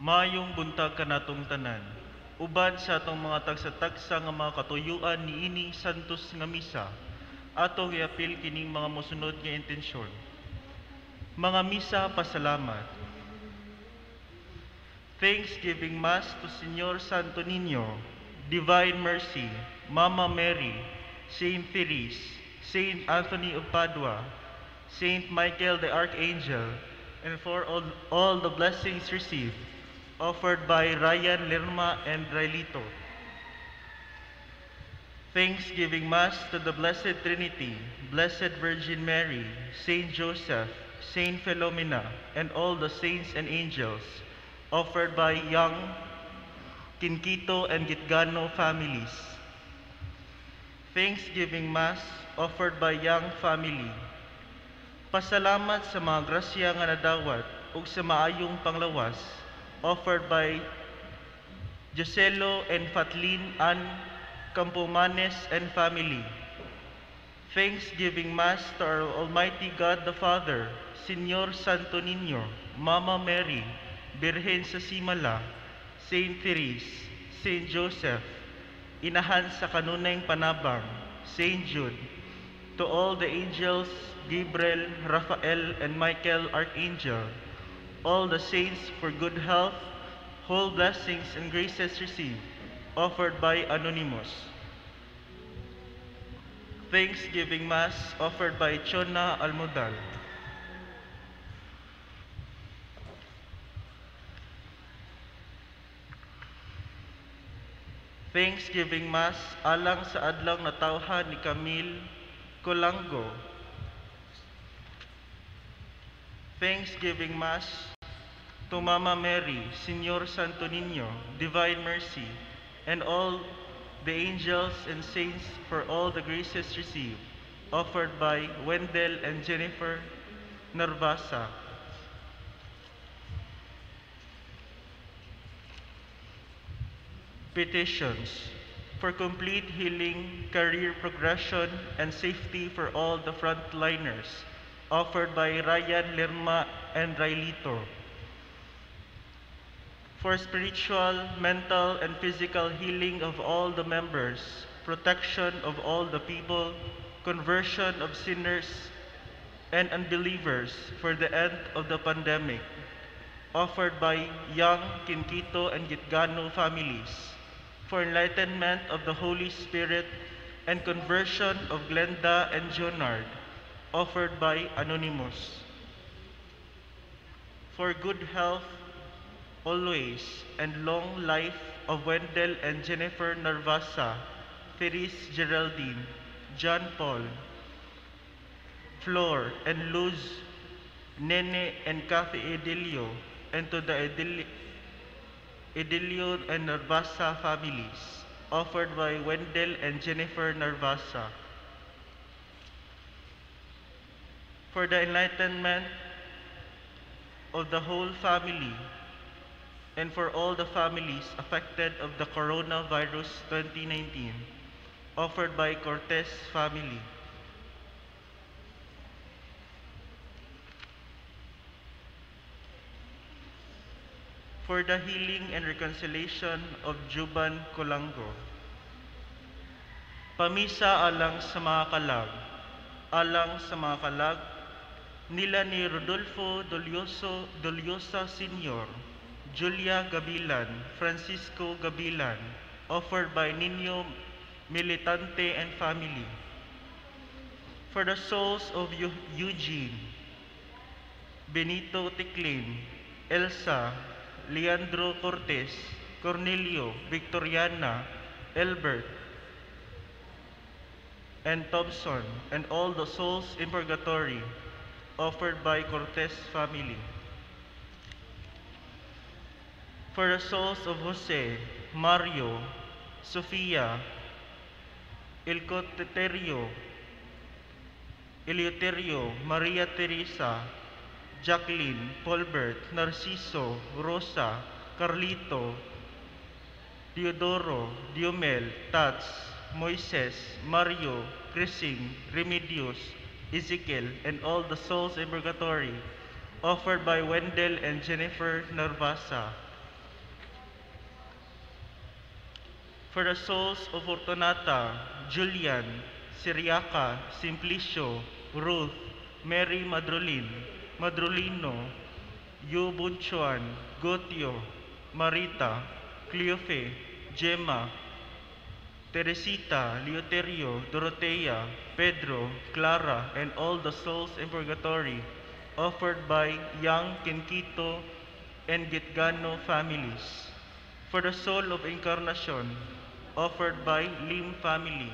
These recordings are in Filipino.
Mayong buntag kanatong tanan. Uban sa atong mga tagsa-tagsa nga mga katuyuan niini santos nga misa, atong iapil kining mga mosunod nga intensyon. Mga misa pasalamat. Thanksgiving Mass to Señor Santo Niño, Divine Mercy, Mama Mary, Saint Therese, Saint Anthony of Padua, Saint Michael the Archangel, and for all the blessings received, offered by Ryan Lerma and Railito. Thanksgiving Mass to the Blessed Trinity, Blessed Virgin Mary, Saint Joseph, Saint Philomena, and all the saints and angels, offered by young Quinquito and Gitgano families. Thanksgiving Mass offered by young family. Pasalamat sa mga grasya nga nadawat ug sa maayong panglawas, offered by Joselo and Fatlin Ann Campomanes and family. Thanksgiving Mass to our Almighty God the Father, Señor Santo Niño, Mama Mary, Birhen sa Simala, Saint Therese, Saint Joseph, Inahan sa Kanunayng Panabang, Saint Jude, to all the angels, Gabriel, Raphael, and Michael, Archangel, all the saints for good health, whole blessings and graces received, offered by Anonymous. Thanksgiving Mass offered by Chona Almodal. Thanksgiving Mass alang sa adlang natawhan ni Camille Colango. Thanksgiving Mass to Mama Mary, Señor Santo Niño, Divine Mercy, and all the angels and saints for all the graces received, offered by Wendell and Jennifer Narvasa. Petitions for complete healing, career progression, and safety for all the frontliners, offered by Ryan Lerma and Railito. For spiritual, mental, and physical healing of all the members, protection of all the people, conversion of sinners and unbelievers for the end of the pandemic, offered by young Quinquito and Gitgano families, for enlightenment of the Holy Spirit and conversion of Glenda and Jonard, offered by Anonymous. For good health always and long life of Wendell and Jennifer Narvasa, Therese Geraldine, John Paul, Flor and Luz, Nene and Kathy Edilio, and to the Edilio and Narvasa families, offered by Wendell and Jennifer Narvasa. For the enlightenment of the whole family and for all the families affected of the coronavirus 2019, offered by Cortez family. For the healing and reconciliation of Juban Colango. Pamisa alang sa mga kalag. Alang sa mga kalag nila ni Rodolfo Doliosa Sr., Julia Gabilan, Francisco Gabilan, offered by Nino Militante and family. For the souls of Eugene, Benito Ticlin, Elsa, Leandro Cortez, Cornelio, Victoriana, Elbert, and Thompson, and all the souls in purgatory, offered by Cortez family. For the souls of Jose, Mario, Sofia, Eleuterio, Maria Teresa, Jacqueline, Paulbert, Narciso, Rosa, Carlito, Diodoro, Diomel, Tats, Moises, Mario, Crising, Remedios, Ezekiel, and all the souls in purgatory, offered by Wendell and Jennifer Narvasa. For the souls of Fortunata, Julian, Siriaca, Simplicio, Ruth, Mary Madrolino, Yu Bunchuan, Gotio, Marita, Cleofe, Gemma, Teresita, Leoterio, Dorotea, Pedro, Clara, and all the souls in purgatory, offered by young Kenquito and Gitgano families. For the soul of Encarnacion, offered by Lim family.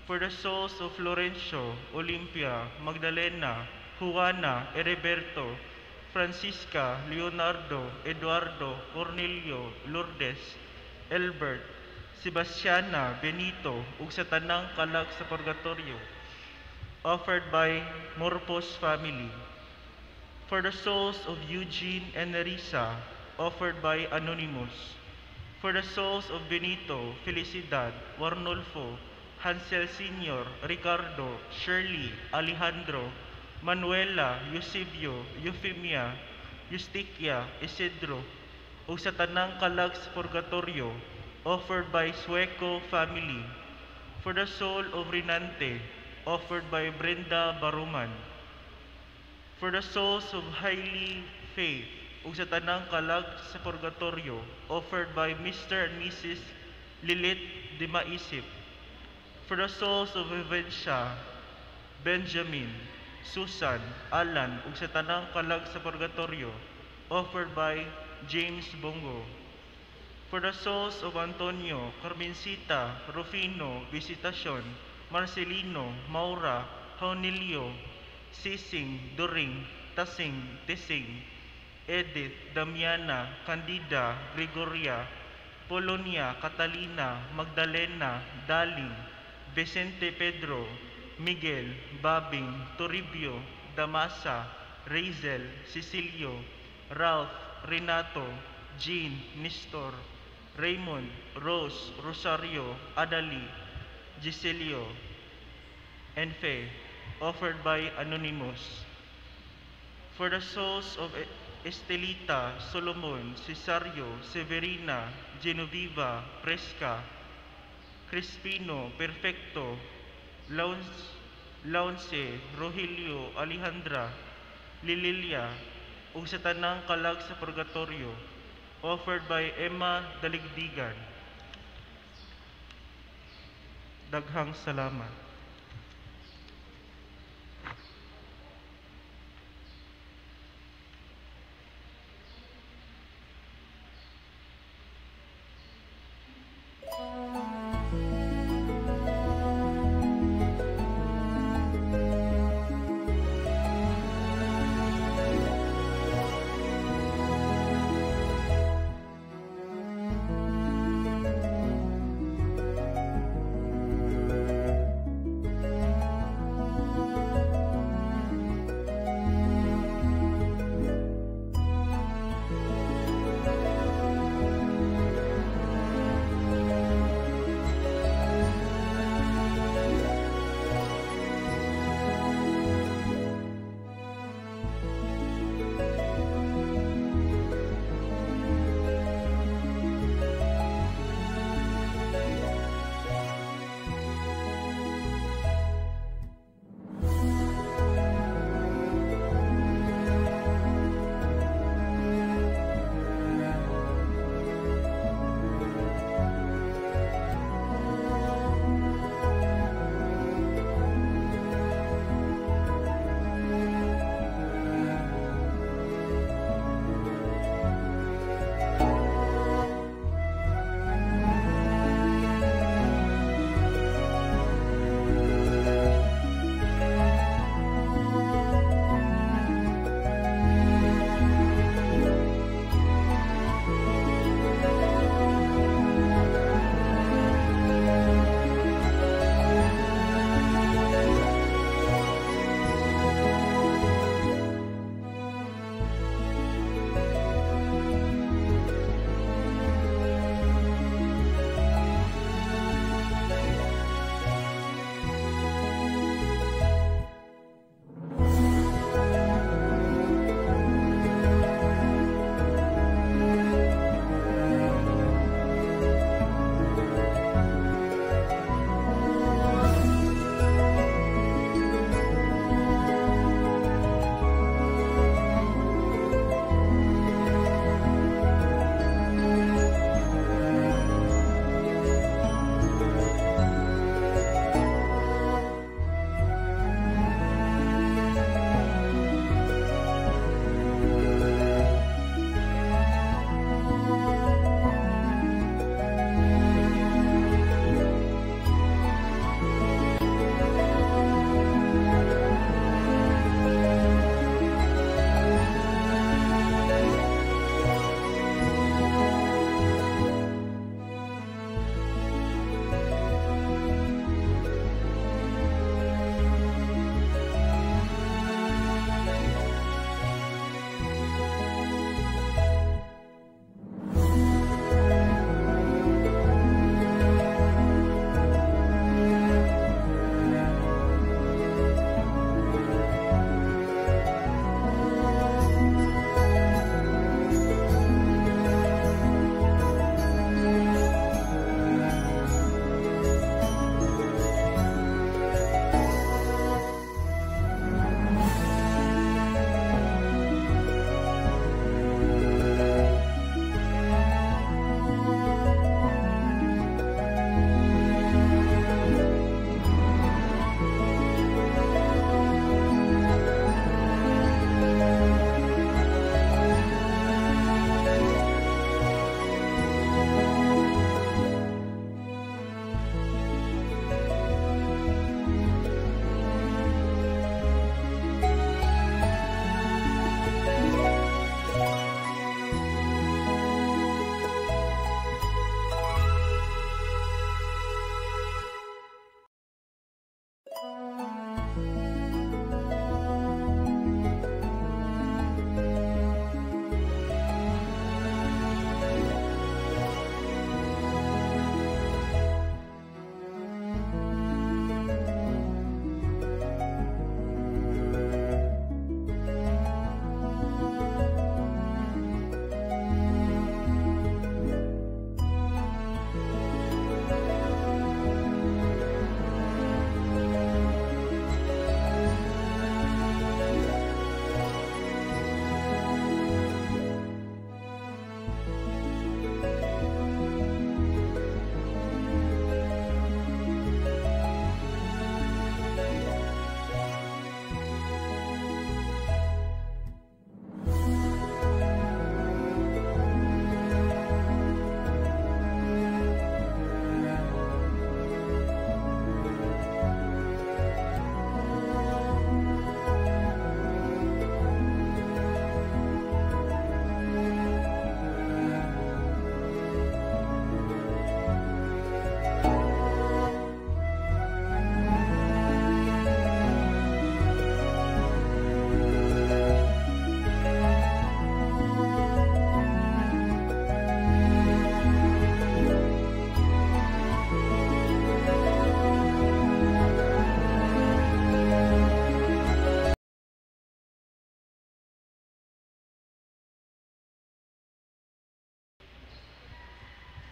For the souls of Florencio, Olympia, Magdalena, Juana, Heriberto, Francisca, Leonardo, Eduardo, Cornelio, Lourdes, Elbert, Sebastiana, Benito, ug sa tanang kalag sa purgatorio, offered by Morpos family. For the souls of Eugene and Nerissa, offered by Anonymous. For the souls of Benito, Felicidad, Warnolfo, Hansel Sr., Ricardo, Shirley, Alejandro, Manuela, Eusebio, Eufemia, Justicia, Isidro, ug sa tanang kalag sa purgatorio, offered by Sueco family. For the soul of Rinante, offered by Brenda Baruman. For the souls of highly faith, ug sa tanang kalag sa purgatorio, offered by Mr. and Mrs. Lilith de Maisip. For the souls of Vivencia, Benjamin, Susan, Alan, ug sa tanang kalag sa purgatorio, offered by James Bongo. For the souls of Antonio, Carmencita, Rufino, Visitacion, Marcelino, Maura, Jaunilio, Sising, During, Tasing, Tising, Edith, Damiana, Candida, Gregoria, Polonia, Catalina, Magdalena, Daling, Vicente Pedro, Miguel, Babing, Toribio, Damasa, Razel, Cecilio, Ralph, Renato, Jean, Nestor, Raymond, Rose, Rosario, Adali, Giselio, and Faye, offered by Anonymous. For the souls of Estelita, Solomon, Cesario, Severina, Genoveva, Fresca, Crispino, Perfecto, Launce, Rogelio, Alejandra, Lililia, ug sa tanang kalag sa purgatorio, offered by Emma Daligdigan. Daghang salamat.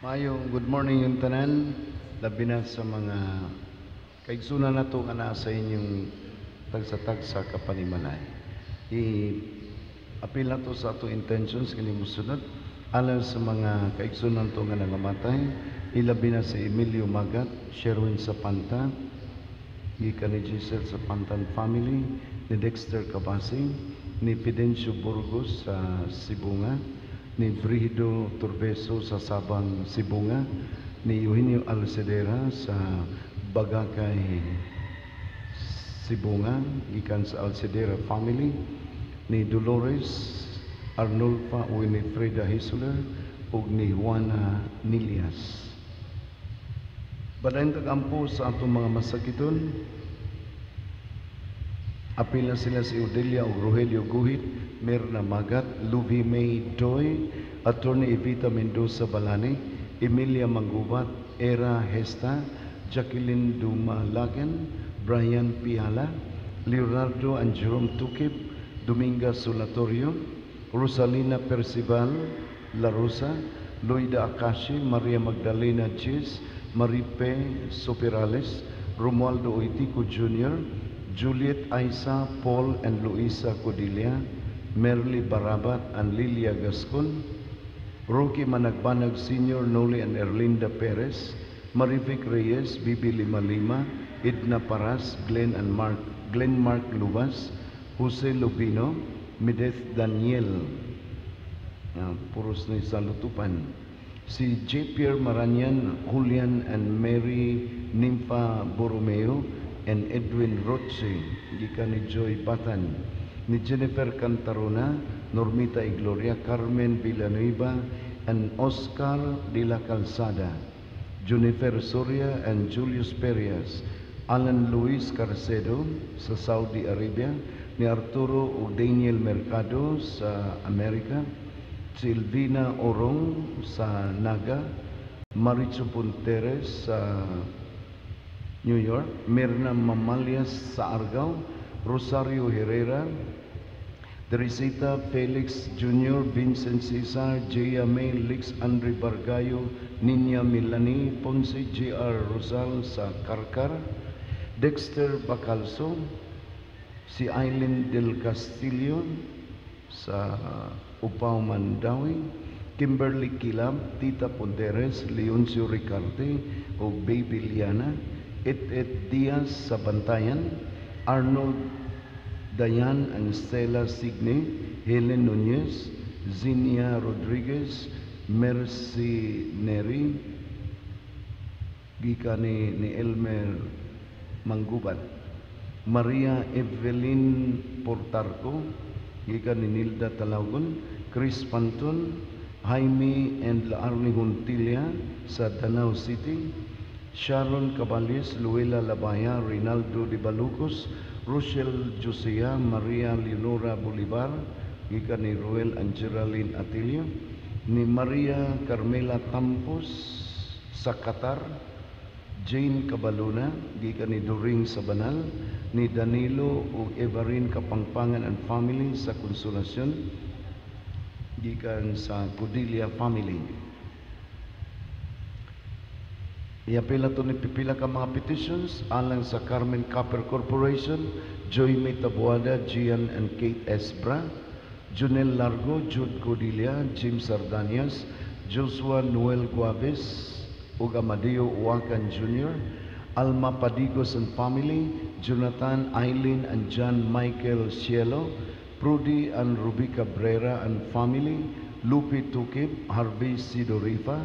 Mayong good morning yung tanan, labi na sa mga kaigsunan na ito nga naa sa inyong tagsa-tagsa kapanimalay. I-appeal na to sa ato intentions kini musunod alang sa mga kaigsunan to nga nangamatay, ilabi na si Emilio Magat, Sherwin Sapanta, gikan ni Giselle Sapantan family, ni Dexter Cabasi, ni Fidencio Burgos sa Sibunga, ni Brigido Turbeso sa Sabang Sibunga, ni Eugenio Alcedera sa Bagakay Sibunga, gikan sa Alcedera family, ni Dolores Arnulfa Winifreda Hisuler, ug ni Juana Nilias. Badayong kagampo sa atong mga masakiton, apil na sila si Odelia ug Rogelio Guhit, Mirna Magat, Luby May Doy, Attorney Evita Mendoza Balani, Emilia Manggubat, Era Hesta, Jacqueline Dumalagan, Brian Piala, Leonardo and Jerome Tukip, Dominga Solatorio, Rosalina Percival La Rosa, Loida Akashi, Maria Magdalena Chis, Maripe Sopirales, Romualdo Oitico Jr., Juliet Aisa, Paul and Luisa Codilia, Merly Barabat and Lilia Gascon, Rocky Managbanag Sr., Noli and Erlinda Perez, Marivic Reyes, Bibi Lima Lima, Edna Paras, Glenn Mark Lubas, Jose Lubino, Medeth Daniel, puros na sa lutupan, si J. Pierre Maranyan, Julian and Mary Nympha Borromeo, and Edwin Roche, gikan ni Joy Batan, ni Jennifer Cantarona, Normita Igloria, Carmen Villanueva, and Oscar de la Calzada, Junifer Soria and Julius Perias, Alan Luis Carcedo sa Saudi Arabia, ni Arturo o Daniel Mercado sa Amerika, Silvina Orong sa Naga, Maricho Punteres sa New York, Mirna Mamalias sa Argao, Rosario Herrera, Teresita Felix Jr., Vincent Cesar, Jaya May, Lix Andre Bargayo, Nina Milani Ponce, J.R. Rosal sa Karkar, Dexter Bacalso, si Aileen Del Castillo sa Upaw Mandawi, Kimberly Kilab, Tita Ponderes, Leoncio Ricarte o Baby Liana, Et Diaz sa Bantayan, Arnold Dayan and Stella Signe, Helen Nunez, Zinia Rodriguez, Mercy Neri, gikan ni Elmer Manggubat, Maria Evelyn Portarco, gikan ni Nilda Talaugon, Chris Panton, Jaime and Laarni Huntilia sa Danau City, Sharon Cabalis, Luela Labaya, Rinaldo de Balucos, Rochelle Josea, Maria Leonora Bolivar, gikan ni Ruel Angeline Atilio, ni Maria Carmela Tampos sa Qatar, Jane Cabaluna, gikan ni Doring sa Banal, ni Danilo ug Evarin Kapangpangan and family sa Konsolasyon, gikan sa Codilia family. Iapila to ni pipila ka mga petitions alang sa Carmen Copper Corporation, Joy May Tabuada, Gian and Kate Esbra, Junel Largo, Jude Codilia, James Sardanias, Joshua Noel Guaves, ug Amadeo Uacan Jr., Alma Padigos and family, Jonathan, Eileen and John Michael Cielo, Prudy and Ruby Cabrera and family, Lupi Tukip, Harvey Sidorifa,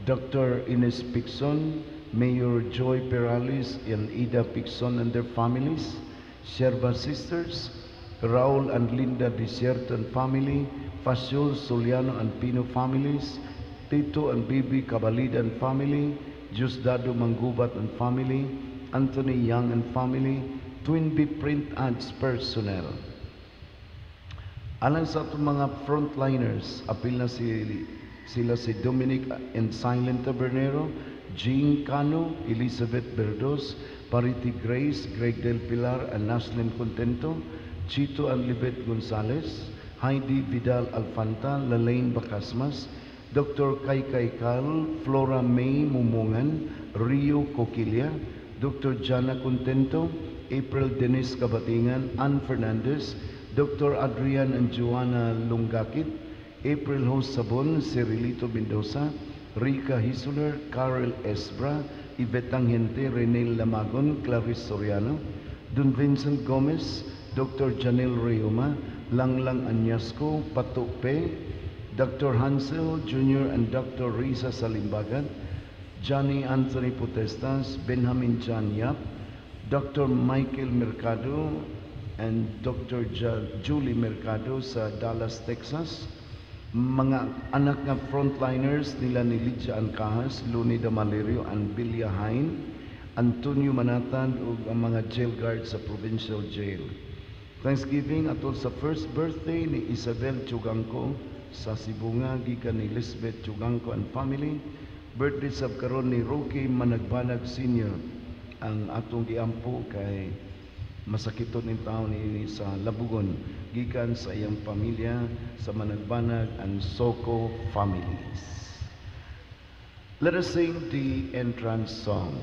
Dr. Ines Pixon, Mayor Joy Perales and Ida Pixon and their families, Sherba Sisters, Raul and Linda Desierto and family, Faciol Soliano and Pino families, Tito and Bibi Cabalida and family, Diosdado Manggubat and family, Anthony Young and family, Twin B Print Ads personnel. Alang sa itong mga frontliners, apil na sila si Dominic and Silent Tabernero, Jean Cano, Elizabeth Berdos, Parity Grace, Greg Del Pilar and Naslin Contento, Chito and Libet Gonzalez, Heidi Vidal Alfanta, Lalaine Bacasmas, Dr. Kaykay Cal, Flora May Mumungan, Rio Coquilla, Dr. Jana Contento, April Denise Kabatingan, Ann Fernandez, Dr. Adrian and Joanna Lungakit, April Host Sabon, Cirilito Mendoza, Rica Hisuler, Carol Esbra, Yvette Tangente, Rene Lamagon, Clarice Soriano, Don Vincent Gomez, Dr. Janelle Reuma, Langlang Anyasco, Patupe, Dr. Hansel Jr. and Dr. Risa Salimbagan, Johnny Anthony Potestas, Benjamin John Yap, Dr. Michael Mercado, and Dr. Julie Mercado sa Dallas, Texas. Mga anak nga frontliners nila ni Lydia Ancahas, Lunida Malerio, and Bilia Hain, Antonio Manatan ug ang mga jail guards sa provincial jail. Thanksgiving atol sa first birthday ni Isabel Chugangco sa Sibunga gikan ni Elizabeth Chugangco and family. Birthday sab karon ni Rocky Managbanag Sr. Ang atong giampo kay masakiton ning taon ini sa Labugon gikan sa iyang pamilya sa Managbanag and Soko families. Let us sing the entrance song.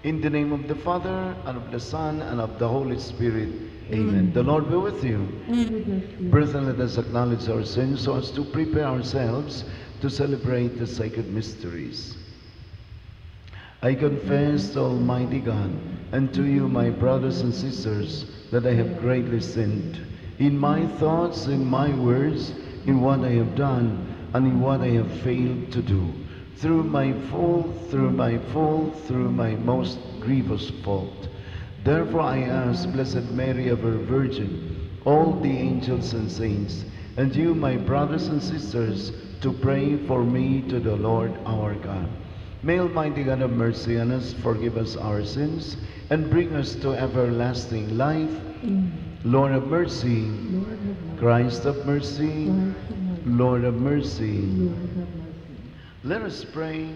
In the name of the Father, and of the Son, and of the Holy Spirit. Amen. The Lord be with you. Brethren, let us acknowledge our sins so as to prepare ourselves to celebrate the sacred mysteries. I confess to Almighty God and to you, my brothers and sisters, that I have greatly sinned in my thoughts, in my words, in what I have done, and in what I have failed to do. Through my most grievous fault. Therefore I ask Blessed Mary, ever Virgin, all the angels and saints, and you, my brothers and sisters, to pray for me to the Lord our God. May Almighty God have mercy on us, forgive us our sins, and bring us to everlasting life. Lord of mercy, Christ of mercy, Lord of mercy. Let us pray.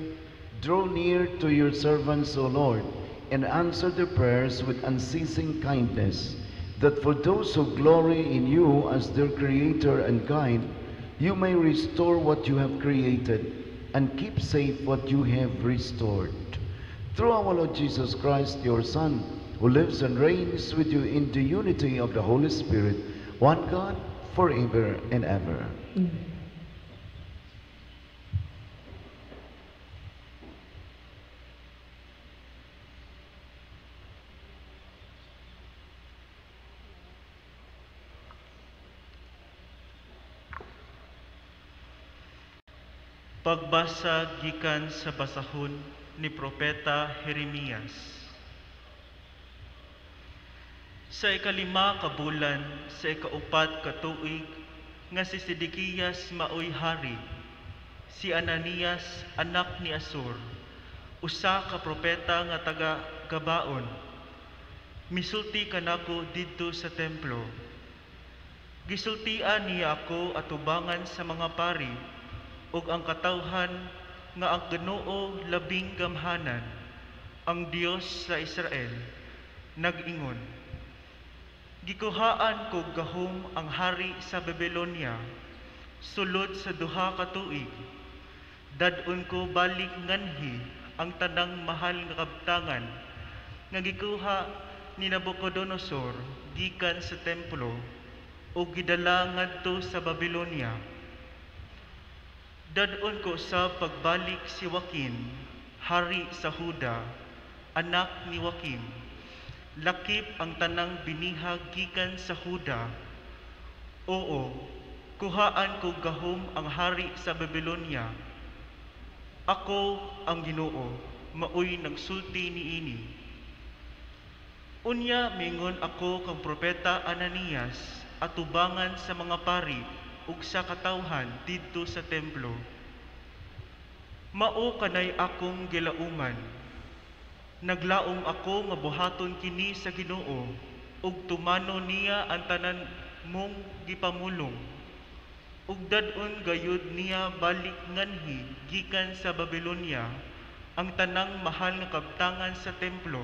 Draw near to your servants, O Lord, and answer their prayers with unceasing kindness, that for those who glory in you as their Creator and Guide, you may restore what you have created and keep safe what you have restored. Through our Lord Jesus Christ, your Son, who lives and reigns with you in the unity of the Holy Spirit, one God, forever and ever. Amen. Pagbasa gikan sa basahon ni Propeta Jeremias. Sa ikalima ka bulan, sa ikaupat ka tuig, nga si Sidikiyas maoy hari, si Ananias anak ni Asur, usa ka propeta nga taga Gabaon, misulti kanako didto sa templo. Gisultian niya ako atubangan sa mga pari, ug ang katawhan nga ang Ginoo labing gamhanan, ang Dios sa Israel, nag-ingon, gikuhaan ko gahom ang hari sa Babylonia, sulod sa duha ka tuig. Dadon ko balik nganhi ang tanang mahal nga kabtangan nga gikuha ni Nabucodonosor gikan sa templo o gidala ngadto sa Babylonia. Dadon ko sa pagbalik si Joaquin, hari sa Huda, anak ni Joaquim. Lakip ang tanang binihag gikan sa Huda. Oo, kuhaan ko gahom ang hari sa Babylonia. Ako ang Ginoo, maoy nagsulti niini. Unya mingon ako kang propeta Ananias atubangan sa mga pari ug sa katawhan didto sa templo. Mao kanay akong gilauman. Naglaom ako nga buhaton kini sa Ginoo ug tumano niya ang tanan mong gipamulong. Ug dadon gayud niya balik nganhi gikan sa Babylonia ang tanang mahal nga kabtangan sa templo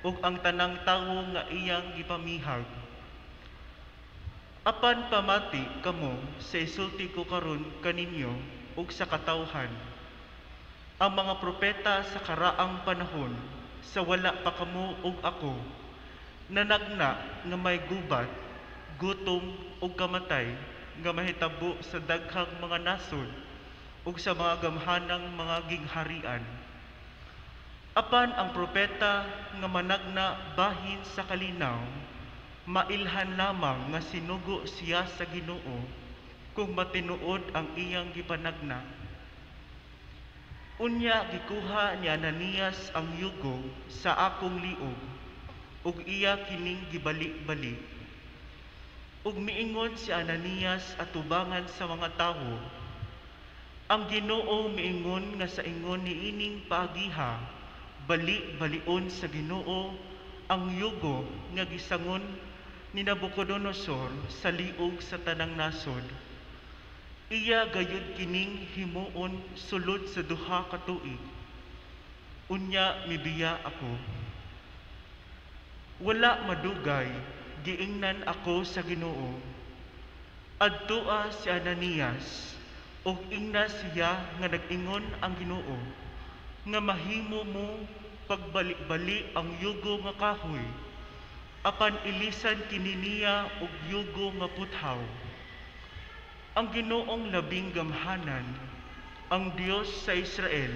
ug ang tanang tawo nga iyang gipamihag. Apan pamati kamo sa isulti ko karon kaninyo ug sa katawhan. Ang mga propeta sa karaang panahon sa wala pa kamo ug ako nanagna nga may gubat, gutom ug kamatay nga mahitabo sa daghang mga nasod ug sa mga gamhanang mga gingharian. Apan ang propeta nga managna bahin sa kalinaw, mailhan lamang nga sinugo siya sa Ginoo kung matinuod ang iyang gipanagna. Unya gikuha ni Ananias ang yugo sa akong liog ug iya kining gibalik-balik. Ug miingon si Ananias atubangan sa mga tawo, ang Ginoo miingon nga sa ingon niining paagiha, bali-balion sa Ginoo ang yugo nga gisangon ni Nabucodonosor sa liog sa tanang nasod. Iya gayud kining himuon sulod sa duha ka tuig. Unya mibiya ako. Wala madugay, giingnan ako sa Ginoo. Adtua si Ananias, ug ingna siya nga nag-ingon ang Ginoo, nga mahimo mo pagbalik-bali ang yugo nga kahoy, apan ilisan kini niya og yugo nga puthaw. Ang Ginoong labing gamhanan, ang Dios sa Israel,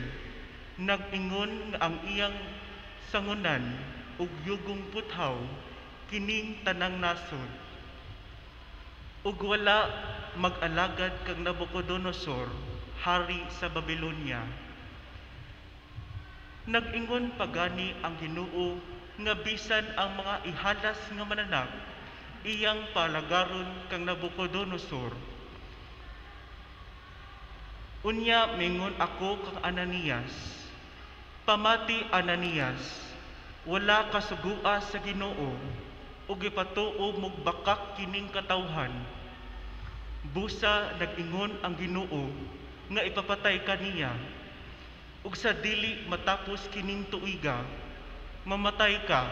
nag-ingon nga ang iyang sangunan ug yugong puthaw kining tanang nasod. Ug wala mag-alagad kang Nabucodonosor, hari sa Babylonia. Nag-ingon pagani ang Ginoo nga bisan ang mga ihalas nga mananak iyang palagaron kang Nabucodonosor. Unya mingon ako kang Ananias, pamati Ananias, wala kasugua sa Ginoo ug ipatuo mog bakak kining katawhan. Busa nag-ingon ang Ginoo nga ipapatay kaniya ug sa dili matapos kining tuiga mamatay ka,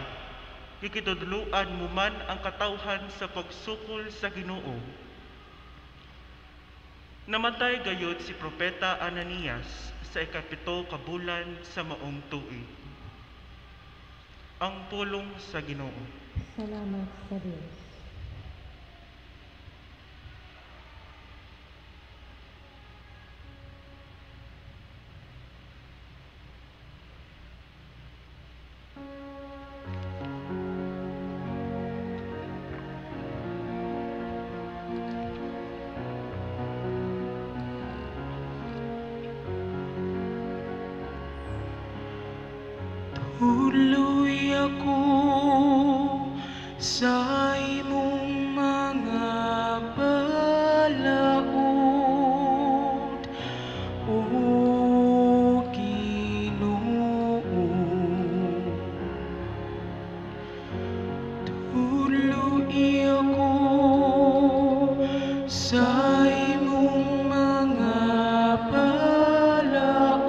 kikitudluan mo man ang katawhan sa pagsukol sa Ginoo. Namatay gayud si propeta Ananias sa ikapito ka bulan sa maong tuig. Ang pulong sa Ginoo. Salamat sa Diyos. Tuloy ako sa imong mga balaod, O Ginoo. Tuloy ako sa imong mga balaod,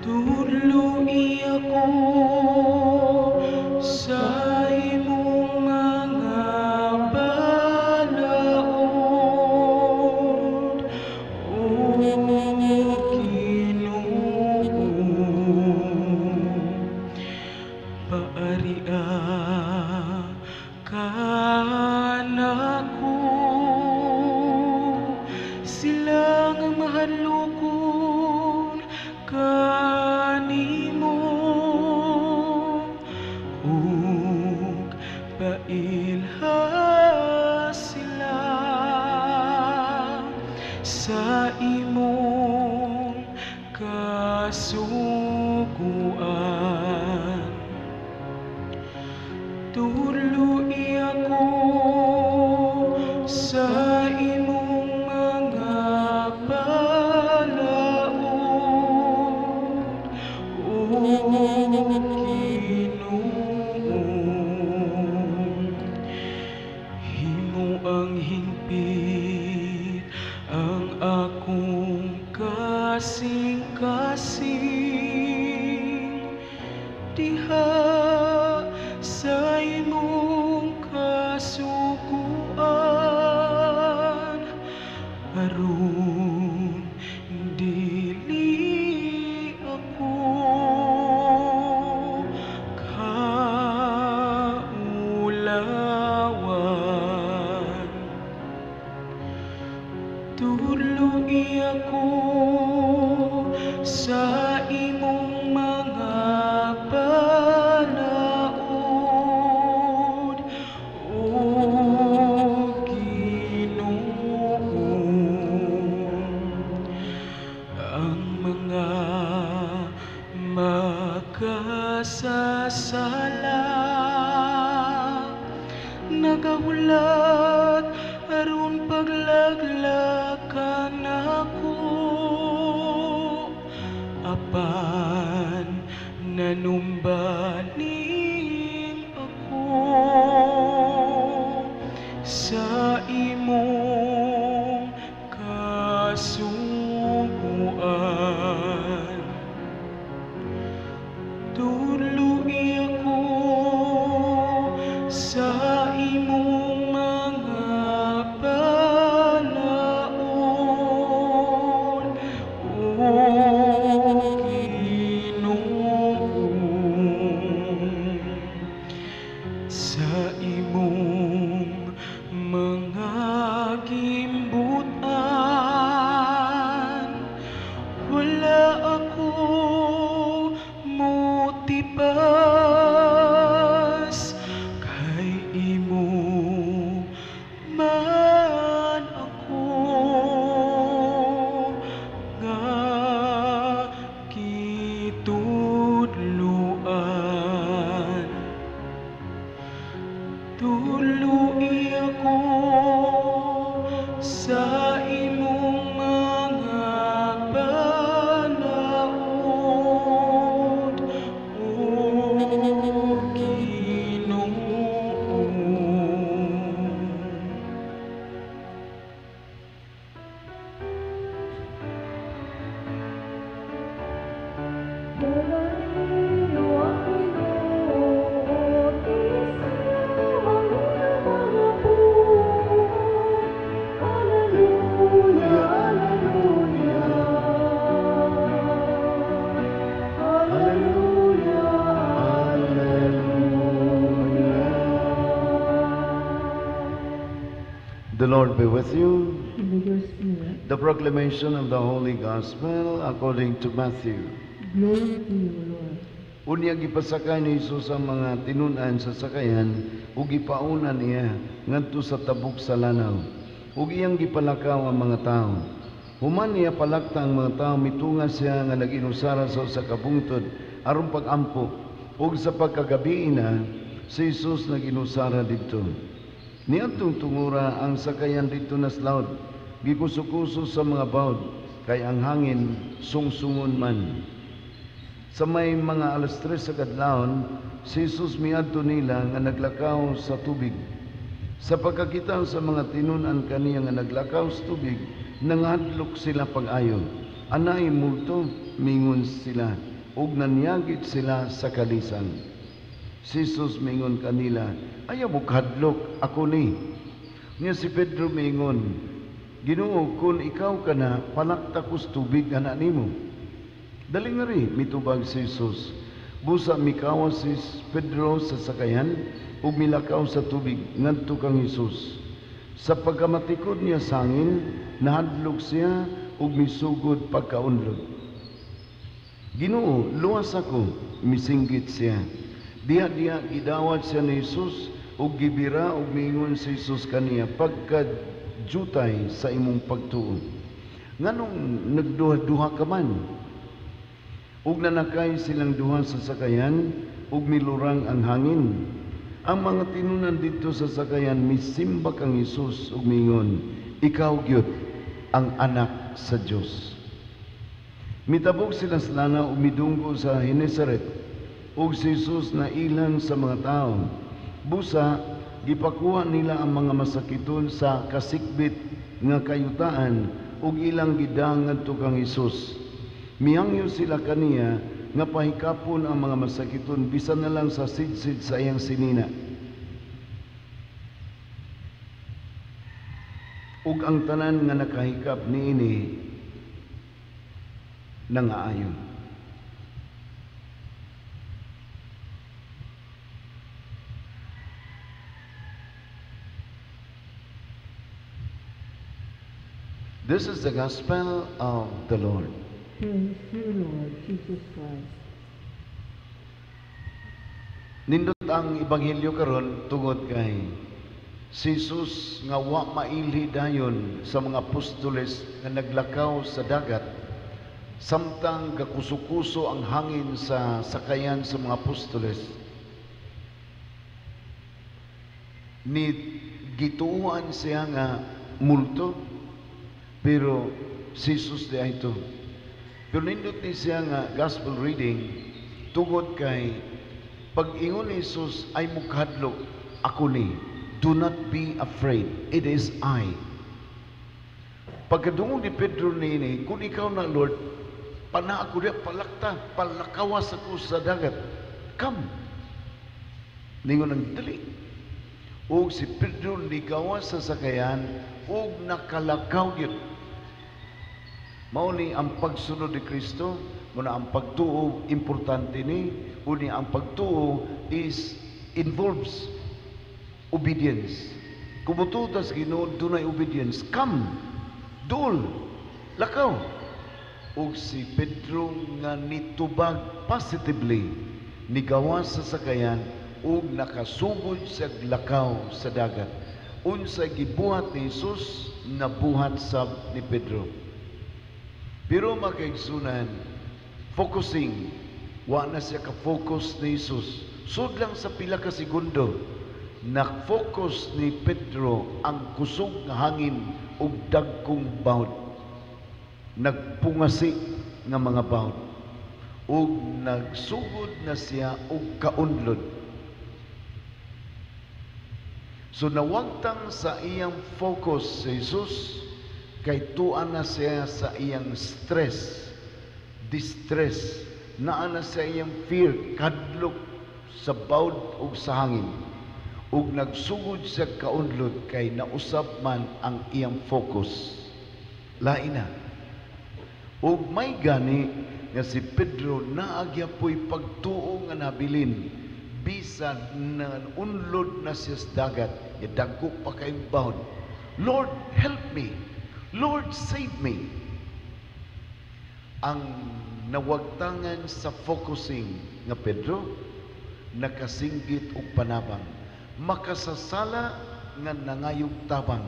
Tuluy ako sa imong mga balaod, O Ginoo. Paaria kanako silang mahalukon kanimo, ug pailha sila sa imong kasuguan. Tuluy ako sa imong mga balaod, O Ginoo. Himo ang hingpit ang akong kasing-kasing diha sa imong kasuguan, aron dili ako kaulawan. Tuluy ako sa imong mga balaod, O Ginoo. Ang mga makasasala nagahulat aron paglaglakan ako, apan nanumbaling ako sa imong kasuguan. Tuluy ako sa imong mga balaod, O Ginoo. Sa imong mga gimbutan wala ako motipas, kay imo man ako nga kitudloan. Tuluy ako sa imong mga balaod, O Ginoo. The Lord be with you. and with your spirit. The proclamation of the Holy Gospel according to Matthew. Glory to you, Lord. Unya gipasakay ni Jesus ang mga tinunan sa sakayan ug gipaunan niya ngadto sa tabok sa lanaw. Ug iyang gipalakaw ang mga tao. Human niya palakta ang mga tao mitunga siya nga nag-inusara sa usa ka bungtod aron pag-ampo. Ug sa pagkagabi na si Jesus nag-inusara didto. Niadtong tungura ang sakayan dito nas laod, gikuso-kuso sa mga bawd, kay ang hangin sungsungon man. Sa may mga 3:00 sa kadlawon, si Jesus miadto nila nga naglakaw sa tubig. Sa pagkakita sa mga tinunan kaniya nga naglakaw sa tubig, nanghadlok sila pag-ayo. Anay multo, mingon sila, ug nanyagit sila sa kalisan. Si Jesus mingon kanila, ayaw mo kahadlok, ako ni. Niya si Pedro mingon, Ginoo, kung ikaw ka na, palaktakos tubig na nimo. Dali nga rin, mitubag si Jesus. Busa mikawas si Pedro sa sakayan, ug milakaw sa tubig, ngadto kang Jesus. Sa pagkamatikod niya sa hangin, nahadlok siya, ug misugod pagkaunlod. Ginoo, luwas ako, misinggit siya. Diha-diha gidawat siya ni Jesus, ug gibira ug mingon si Jesus kaniya, pagkadjutay sa imong pagtuo. Nganong nagduha-duha ka man? Ug nanakay silang duha sa sakayan, ug milurang ang hangin. Ang mga tinunan dito sa sakayan, misimba kang Jesus ug mingon, ikaw gyud ang anak sa Dios. Mitabog sila sa lana ug midunggo sa Genesaret, ug si Jesus na ilan sa mga tao. Busa gipakuha nila ang mga masakiton sa kasikbit nga kayutaan ug ilang gidang ngadto kang Jesus. Mihangyo sila kaniya nga pahikapon ang mga masakiton bisan na lang sa sidsid sa iyang sinina. Ug ang tanan nga nakahikap niini nangaayon. This is the gospel of the Lord. Praise you, Lord Jesus Christ. Nindot ang ebanghelyo karon tungod kay si Jesus nga wa mailhi dayon sa mga apostoles nga naglakaw sa dagat samtang gakuso-kuso ang hangin sa sakayan sa mga apostoles. Ni gituuan siya nga multo pero si Jesus di ito. Pero nindot ni siya nga gospel reading tungod kay pag-ingon ni Jesus ay mukhadlok, ako ni. Do not be afraid. It is I. Pagkadungog ni Pedro nini, kung ikaw na Lord, pana ako diya, palakta, palakawas ako sa dagat. Come. Ningon ang dali. O si Pedro ligawas sa sakayan, o nakalakaw yun. Mao ni ang pagsunod ni Kristo, muna ang pagtuo importante ni, uni ang pagtuo is involves obedience. Kumututas Ginoo dunay obedience. Come, dul, lakaw. Ug si Pedro nga nitubag positively, nigawas sa sakayan ug nakasugod sa lakaw sa dagat. Unsay gibuhat ni Jesus, nabuhat sab ni Pedro. Pero makaigsunan, focusing, wa na siya ka-focus ni Jesus. Sud lang sa pila ka segundo, nak-focus ni Pedro ang kusog nga hangin ug dagkong bawd. Nagpungasi nga mga bawd. Ug nagsugod na siya og kaunlod. So nawagtang sa iyang focus si Jesus, kay tuan na siya sa iyang stress, distress, naa na sa iyang fear, kadlok sa bawd ug sa hangin. Ug nagsugod sa kaunlod kay nausab man ang iyang focus. Lain na. Ug may gani nga si Pedro naagya po'y pagtuo nga nabilin bisan na unlod na siya sa dagat, dagko pa kayong bawd. Lord, help me. Lord, save me. Ang nawagtangan sa focusing nga Pedro, nakasinggit og panabang. Makasasala nga nangayog tabang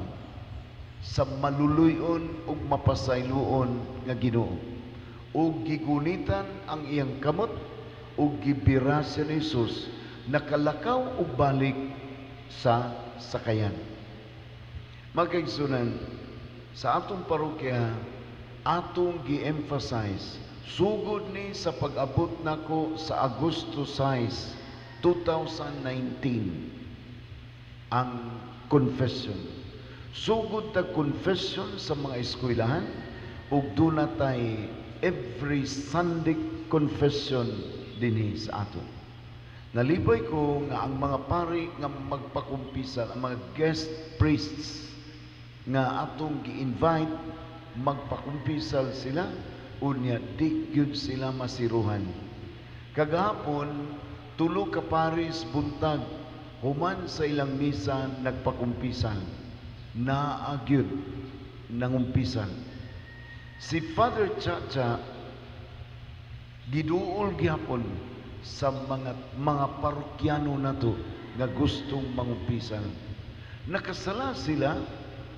sa maluluyon ug mapasayloon nga Ginoo. Ug gigunitan ang iyang kamot ug gibira si Jesus, nakalakaw ug balik sa sakayan. Magkaigsunan, sa atong parokya, atong gi-emphasize, sugod ni sa pag-abot nako sa Agosto 6, 2019, ang confession. Sugod ta confession sa mga eskwelahan, ug duna tay every Sunday confession dinhi sa aton. Nalibay ko nga ang mga pari nga magpakumpisal, ang mga guest priests nga atong gi-invite, magpakumpisal sila, unya di gyud sila masiruhan. Kagahapon, tulo ka paris buntag, human sa ilang misa nagpakumpisal, naagyud nangumpisal. Si Father Chacha, giduol gihapon sa mga parokyano nato nga gustong mangumpisan. Nakasala sila,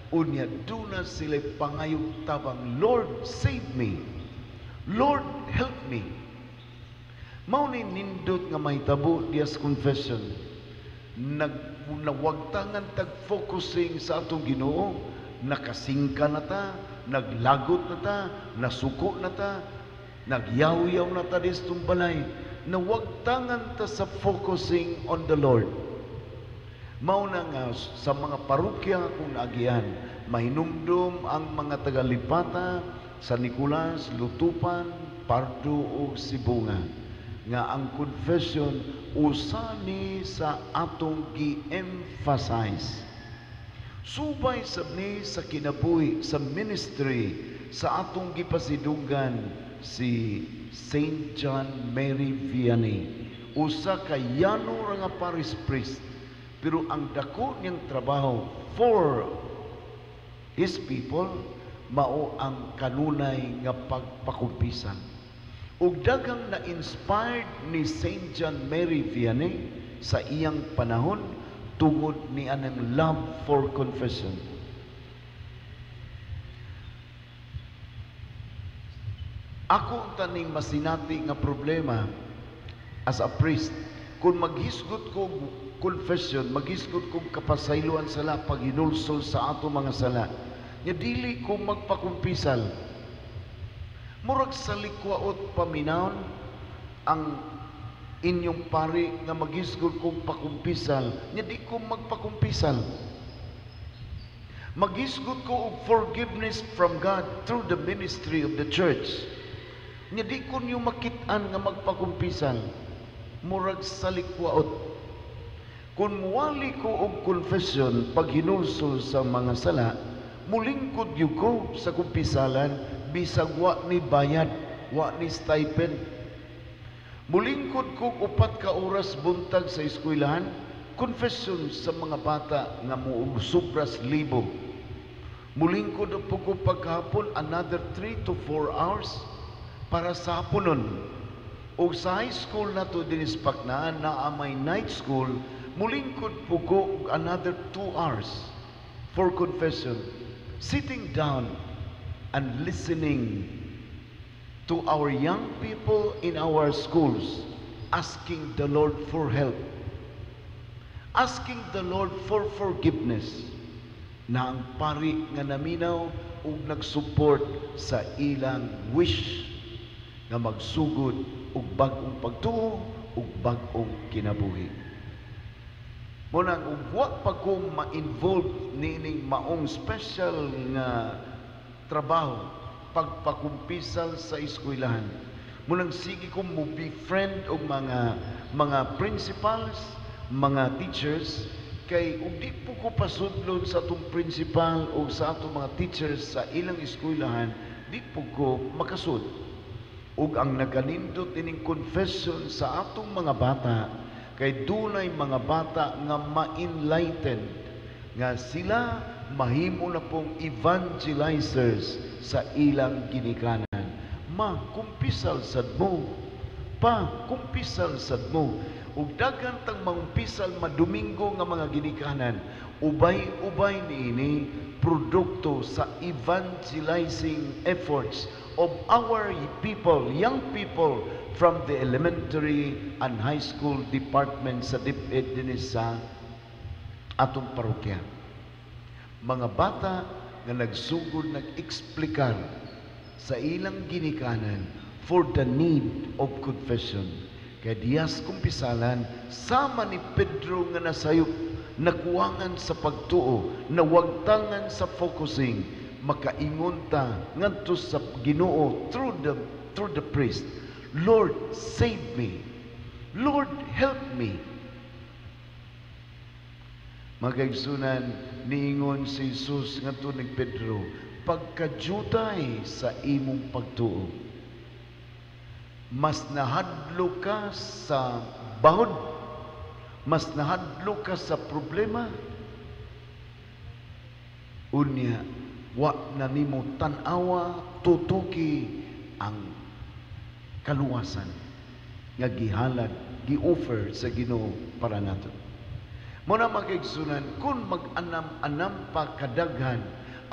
unya duna sila pangayog tabang, Lord, save me. Lord, help me. Mao ni nindot nga mahitabo dias confession. Nawagtangan tag-focusing sa atong Ginoo, nakasingka na ta, naglagot na ta, nasuko na ta, nagyaw-yaw na ta dis balay. Nawagtangan ta sa focusing on the Lord. Mao na nga sa mga parokya kung naagian, mahinumdum ang mga tagalipata sa Nicolas, Lutupan, Pardo ug Sibunga nga ang confession usani sa atong gi-emphasize. Subay sabni sa kinabuhi sa ministry sa atong gipasidunggan si Saint John Mary Vianney, usa ka yano nga parish priest, pero ang dako niyang trabaho for his people mao ang kanunay nga pagpakumpisan. Ug daghang na-inspired ni Saint John Mary Vianney sa iyang panahon tungod ni anang love for confession. Ako taning masinati nga problema as a priest, kung maghisgot ko confession, maghisgot kong kapasayloan sala pag hinulsol sa ato mga sala, nga dili ko magpakumpisal. Murag sa likwaot paminaon ang inyong pari nga maghisgot kong pakumpisal, nga di ko magpakumpisal. Maghisgot ko og forgiveness from God through the ministry of the church, nga di ko niyo makit-an nga magpakumpisal. Murag sa likwaot. Kung muwali ko og confession pag hinulsol sa mga sala, mulingkod yu ko sa kumpisalan, bisag wa ni bayad, wa ni stipend. Mulingkod ko 4 ka oras buntag sa eskwelahan, confession sa mga bata nga mo supras libo. Mulingkod po ko paghapon another 3 to 4 hours para sa haponon. O sa high school na to dinispaknaan na amay night school, mulingkod po ko another 2 hours for confession. Sitting down and listening to our young people in our schools, asking the Lord for help, asking the Lord for forgiveness, na ang pari nga naminaw ug nagsupport sa ilang wish nga magsugod og bag-ong pagtuo ug bag-ong kinabuhi. Muna ug wa pa ko ma-involve nining maong special nga trabaho pagpakumpisal sa eskwelahan. Munang sige ko mo befriend og mga principals, mga teachers, kay ug di po ko pasudlon sa atong principal o sa atong mga teachers sa ilang eskwelahan, di po ko makasud. Ug ang naganindot ining confession sa atong mga bata, kay dunay mga bata nga ma-enlighten, nga sila mahimo na pong evangelizers sa ilang ginikanan. Ma, kumpisal sad mo. Pa, kumpisal sad mo. Ug daghan tang mangumpisal madomingo nga mga ginikanan, ubay-ubay niini produkto sa evangelizing efforts of our people, young people from the elementary and high school department sa DepEd din sa atong parokya. Mga bata nga nagsugod, nag-eksplikar sa ilang ginikanan for the need of confession. Kaya diyas kumpisalan, sama ni Pedro nga nasayop, nakuwangan sa pagtuo, nawagtangan sa focusing, makaingon ta ngadto sa Ginoo through the priest, Lord, save me. Lord, help me. Magagsunan, niingon si Jesus ngadto ni Pedro, pagkajutay sa imong pagtuo, mas nahadlo ka sa bahod, mas nahadlo ka sa problema, unya wa na nimo tan-awa tutuki ang kaluwasan nga gihalad, gi-offer sa Ginoo para nato. Muna magigsunan, kung mag-anam-anam pa kadaghan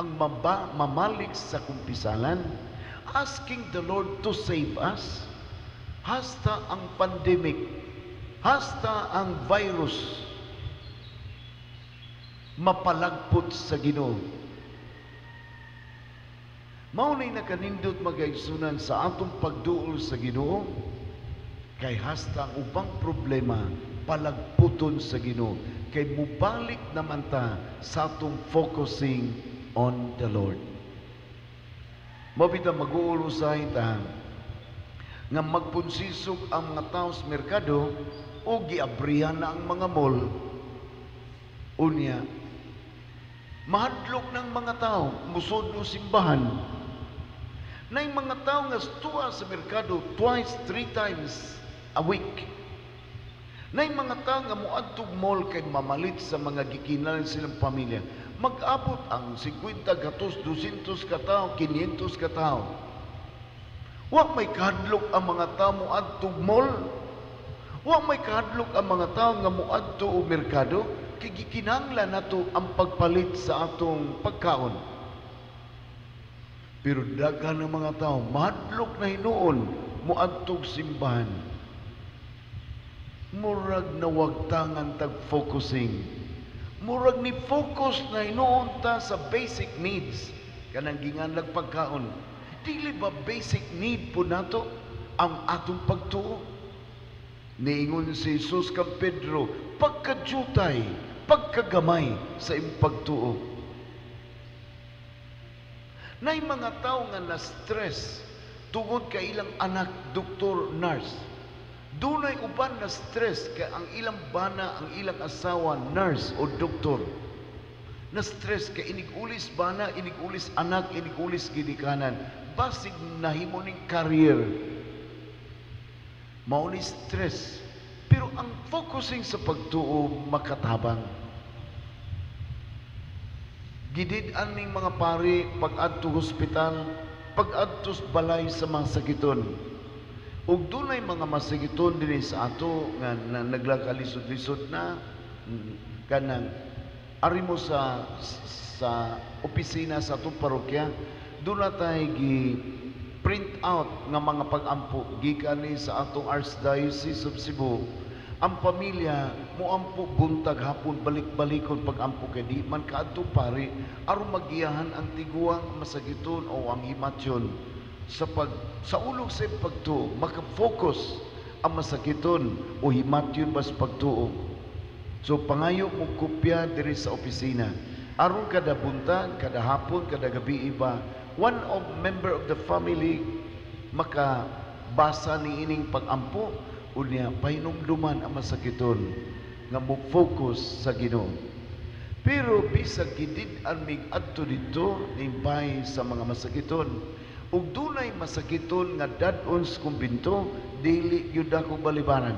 ang mamalik sa kumpisalan, asking the Lord to save us, hasta ang pandemic, hasta ang virus, mapalagpot sa Ginoo. Maunay na kanindot magigsunan sa atong pagduol sa Ginoo, kay hasta ang ubang problema, palagputon sa Ginoo. Kay mubalik naman ta sa atong focusing on the Lord. Mabita mag-uulusahin ta nga magpunsisog ang mga tao sa merkado o giabrihan na ang mga mall. Unya, mahadlok ng mga tao, musod o simbahan. Na yung mga tao nga tuwa sa merkado twice, 3 times a week. Na yung mga tao nga muadtog mall kay mamalit sa mga gikinalan silang pamilya, mag-abot ang 50 gatos, 200 ka tao, 500 ka tao. Wa may kahadlok ang mga tao muadtog mall. Wa may kahadlok ang mga tao nga muadto og merkado, kay gikinahanglan nato ang pagpalit sa atong pagkaon. Pero daghan ng mga tao mahadlok na hinuon muadtog simbahan. Murag na wagtangan tag-focusing. Murag ni focus na hinuon ta sa basic needs. Kanang ginganlag pagkaon. Dili ba basic need po nato ang atong pagtuo? Niingon si Jesus kang Pedro, pagkajutay, pagkagamay sa imong pagtuo. Nay mga tao nga na-stress tungod kay ilang anak, doktor, nurse. Dunay uban na stress kay ang ilang bana, ang ilang asawa, nurse o doktor. Na stress kay inigulis bana, inigulis anak, inigulis ginikanan. Basig nahimo ning career. Mao ni stress. Pero ang focusing sa pagtuo makatabang. Gidid-an ning mga pari pag-adto hospital, pag-adto balay sa mga sakiton. Ug dunay mga masakiton dinhi sa ato nga naglakalisod-lisod na kanang ari mo sa opisina sa atong parokya, doon na tayo gi-print out nga mga pag-ampo gikan ni sa atong Archdiocese of Cebu. Ang pamilya moampo buntag hapon balik-balikon pag-ampo kay di man kaadto pare aron magiyahan ang tiguang masakiton o ang himatyon sa ulog sa pagtuo, maka-focus ang masakiton o himatyon bas pagtuo. So pangayo mo kopya diri sa opisina. Aron kada buntag, kada hapon, kada gabi iba, one of member of the family makabasa ni ining pag-ampo unya pahinumduman ang masakiton nga mo focus sa Ginoo. Pero bisag gidid-an mig adto dito nimbay sa mga masakiton. Ug dunay masakiton nga dad-on sa kumbinto, dili gyud ako balibaran.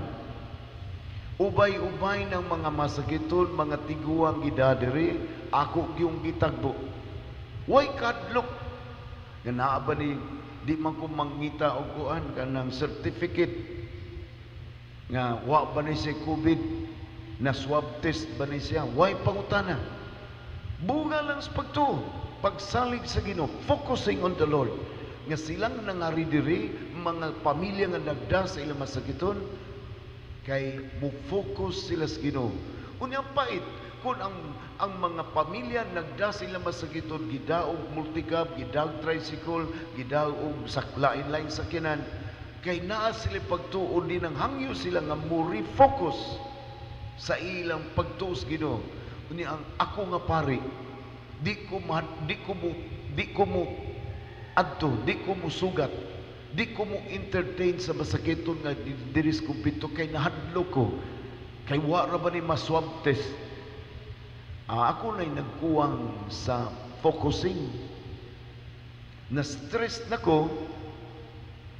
Ubay-ubay ng mga masakiton, mga tiguang gidadiri, ako gyung gitagbo. Way kadlok. Nga naa ba ni di man ko mangita og kuan kanang certificate nga wa ba ni si COVID, na swab test ba ni siya? Way pangutana. Bunga lang sa pagtuo, pagsalig sa Ginoo, focusing on the Lord. Nga silang nangari diri mga pamilya nga nagda sa ilang masakiton kay mo-focus sila sa Ginoo. Unyang pait kung ang mga pamilya nagda sa ilang masakiton gidaog multicab, gidaog tricycle, gidaog lain-lain sakyanan kay naa sila pagtuo din ang hangyo sila nga mo refocus sa ilang pagtuos Ginoo. Unya ang ako nga pare di ko di ko mo adto, di ko mo sugat, di ko mo entertain sa masakiton nga diris kumpito kay nahadlo ko, kay wala ba ni maswab test. Ako na'y nagkuwang sa focusing. Na-stress na ko,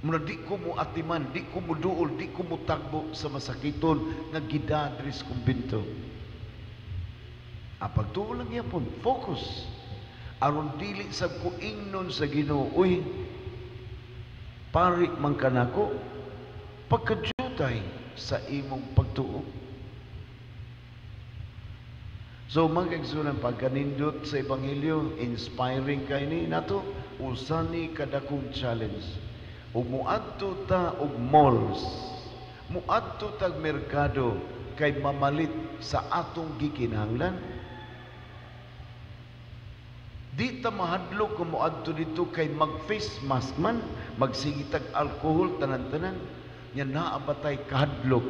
muna di ko mo atiman, di ko mo duol, di ko mo tagbo sa masakiton nga gidadris kumbinto. Pagtuo lang yapon, focus. Aron dili sa ko ingnon sa Ginoo, uy, pari man kanako, pagkadyutay sa imong pagtuo. So mga kaigsunan, pagkanindot sa Ebanghelyo, inspiring kay ni nato, usani kadakong challenge. Ug muadto ta og malls, muadto tag merkado kay mamalit sa atong gikinahanglan. Di ta mahadlok kung muadto dito kay mag-face mask man, magsigitag alcohol tanan-tanan. Nya naa ba tay kahadlok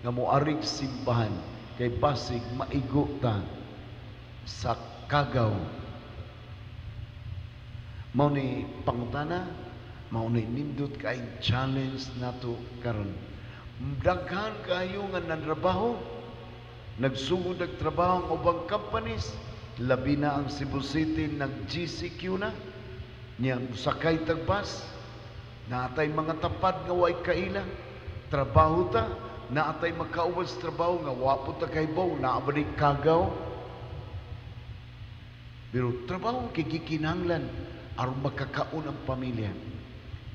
nga muarig simbahan kay basig maigo ta sa kagaw. Mao ni pangutana, mao ni nindot kay challenge nato karon. Daghan kayo nga nanrabaho, nagsugod og trabaho ang ubang companies, labi na ang Cebu City nag-GCQ na, niya sakay tag bus, naatay mga tapad nga way kaila, trabaho ta, naatay makauban sa trabaho nga wapo ta kay baw, naabalik kagaw. Pero trabaho kikikinanglan aron makakaon ang pamilya.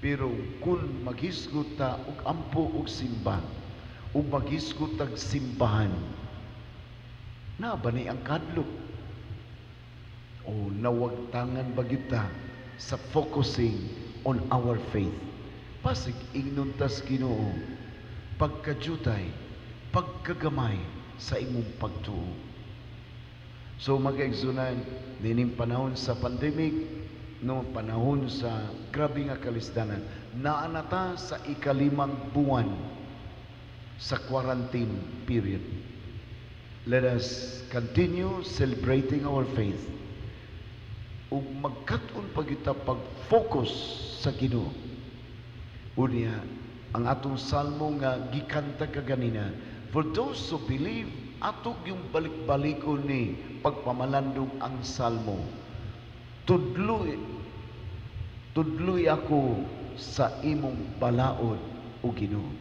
Pero kung maghisgot ta og ampo og simba, ug maghisgot tag simbahan, na ba ni ang kadlok? O nawagtangan ba kita sa focusing on our faith? Pasig ingnon tas Ginoo, pagkadyutay, pagkagamay sa imong pagtuo. So mag-igsunan, nining panahon sa pandemic, no panahon sa grabe nga kalisdanan, naanata sa ikalimang buwan sa quarantine period. Let us continue celebrating our faith ug magkat-on pa kita pag-focus sa Ginoo. Unya ang atong salmo nga gikanta kaganina, for those who believe, atog yung balik-balikon ni pagpamalandong ang salmo. Tudloy ako sa imong balaod o Ginoo.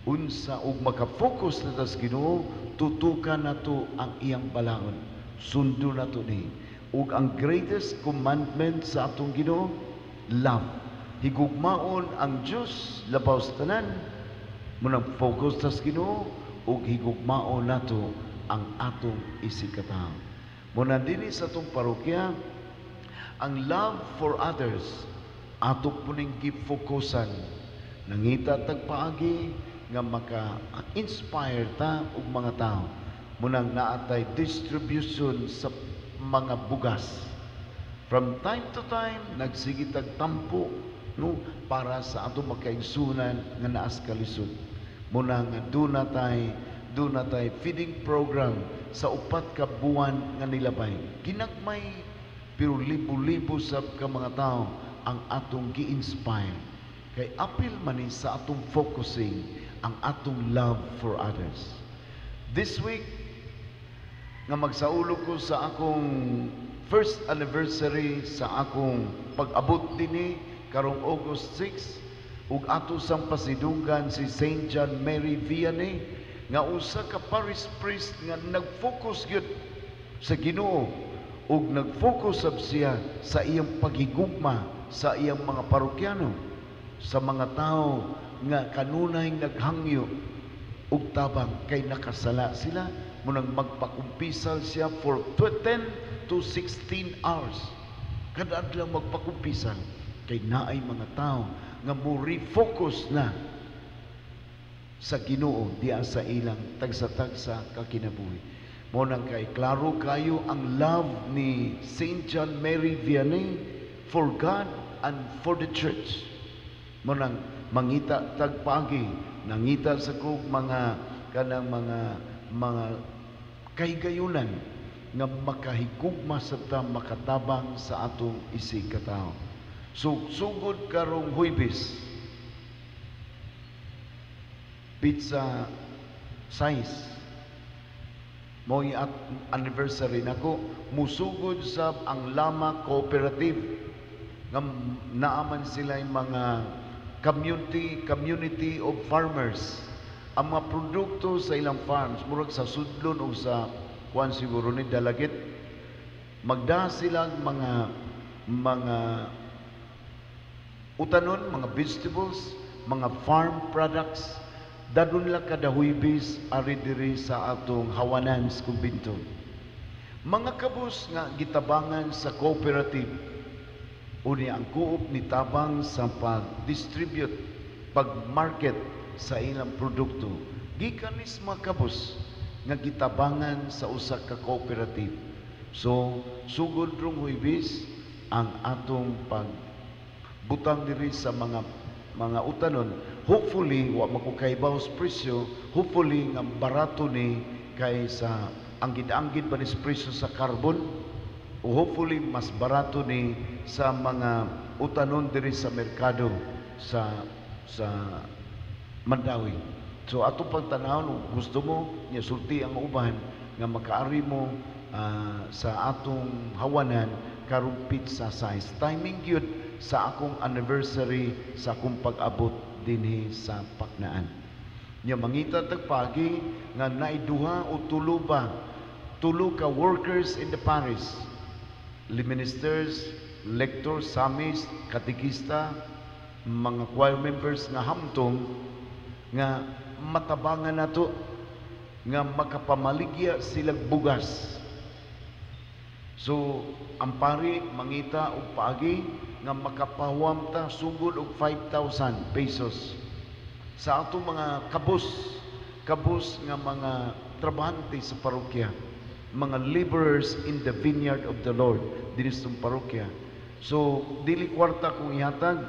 Unsa ug maka-focus na tas Ginoo, tutukan nato ang iyang balaod. Sundo nato ni. Ug ang greatest commandment sa atong Ginoo, love. Higugmaon ang Dios labaw sa tanan. Munang focus tas Ginoo ug higugmaon nato ang atong isikataw. Muna dinhi sa atong parokya, ang love for others ato puning gifokusan. Nangita tagpaagi nga maka-inspire ta og mga tao. Munang naatay distribution sa mga bugas. From time to time nagsigitag tampo no para sa ato makaigsunan nga naas kalisod. Muna nga do na tay feeding program sa 4 ka buwan nga nilabay. Ginagmay pero libo-libo sa ka mga tao ang atong gi-inspire. Kay apil man ni sa atong focusing ang atong love for others. This week nga magsaulog ko sa akong first anniversary sa akong pag-abot dinhi karong August 6 ug ato sang pasidunggan si Saint John Mary Vianney nga usa ka parish priest nga nag-focus gyud sa Ginoo ug nag-focus sab siya sa iyang paghigugma sa iyang mga parokyano, sa mga tao nga kanunay naghangyo ug tabang kay nakasala sila. Munang magpakumpisal siya for 10 to 16 hours. Kada adlaw magpakumpisal kay naay mga tao nga mo refocus na sa Ginoo diya sa ilang tagsa-tagsa kakinabuhi. Mo nang kay klaro kayo ang love ni Saint John Mary Vianney for God and for the church. Mo nang mangita tagpagi, nangita sa kog mga kanang mga kahigayunan nga makahigugma sabta makatabang sa atong isig katao. So sugod karong Huwebes, pizza size mo at anniversary nako, musugod sab ang Lama Cooperative nga naaman sila yung mga community of farmers. Ang mga produkto sa ilang farms murag sa sudlon o sa kuan siguro ni Dalagit, magda silang mga utanon, mga vegetables, mga farm products, dadon lang kada Huwebes ari diri sa atong Hawanan kumbento. Mga kabus nga gitabangan sa cooperative, uni ang coop ni tabang sa pag-distribute, pag-market sa ilang produkto. Gikan is mga kabus nga gitabangan sa usa ka cooperative. So sugod rong Huwebes ang atong pagbutang diri sa mga utanon. Hopefully wa makukaibaw sa presyo, hopefully nga barato ni kaysa ang gidaanggid ba ni presyo sa carbon, o hopefully mas barato ni sa mga utanon diri sa merkado sa Mandawi. So ato pagtanaw, gusto mo nya sulti ang uban nga makaari mo sa atong Hawanan karong pizza size. Timing gyud sa akong anniversary sa akong pag-abot dinhi sa Paknaan. Nya mangita tagpagi nga naiduha o tulo ka workers in the parish, ministers, lectors, samis, katikista, mga choir members nga hamtong nga matabangan nato nga makapamaligya silang bugas. So ang pari mangita og paagi nga makapahuam ta sugod og 5,000 pesos sa atong mga kabus nga mga trabahante sa parokya, mga laborers in the vineyard of the Lord dinhi sa parokya. So dili kwarta kung ihatag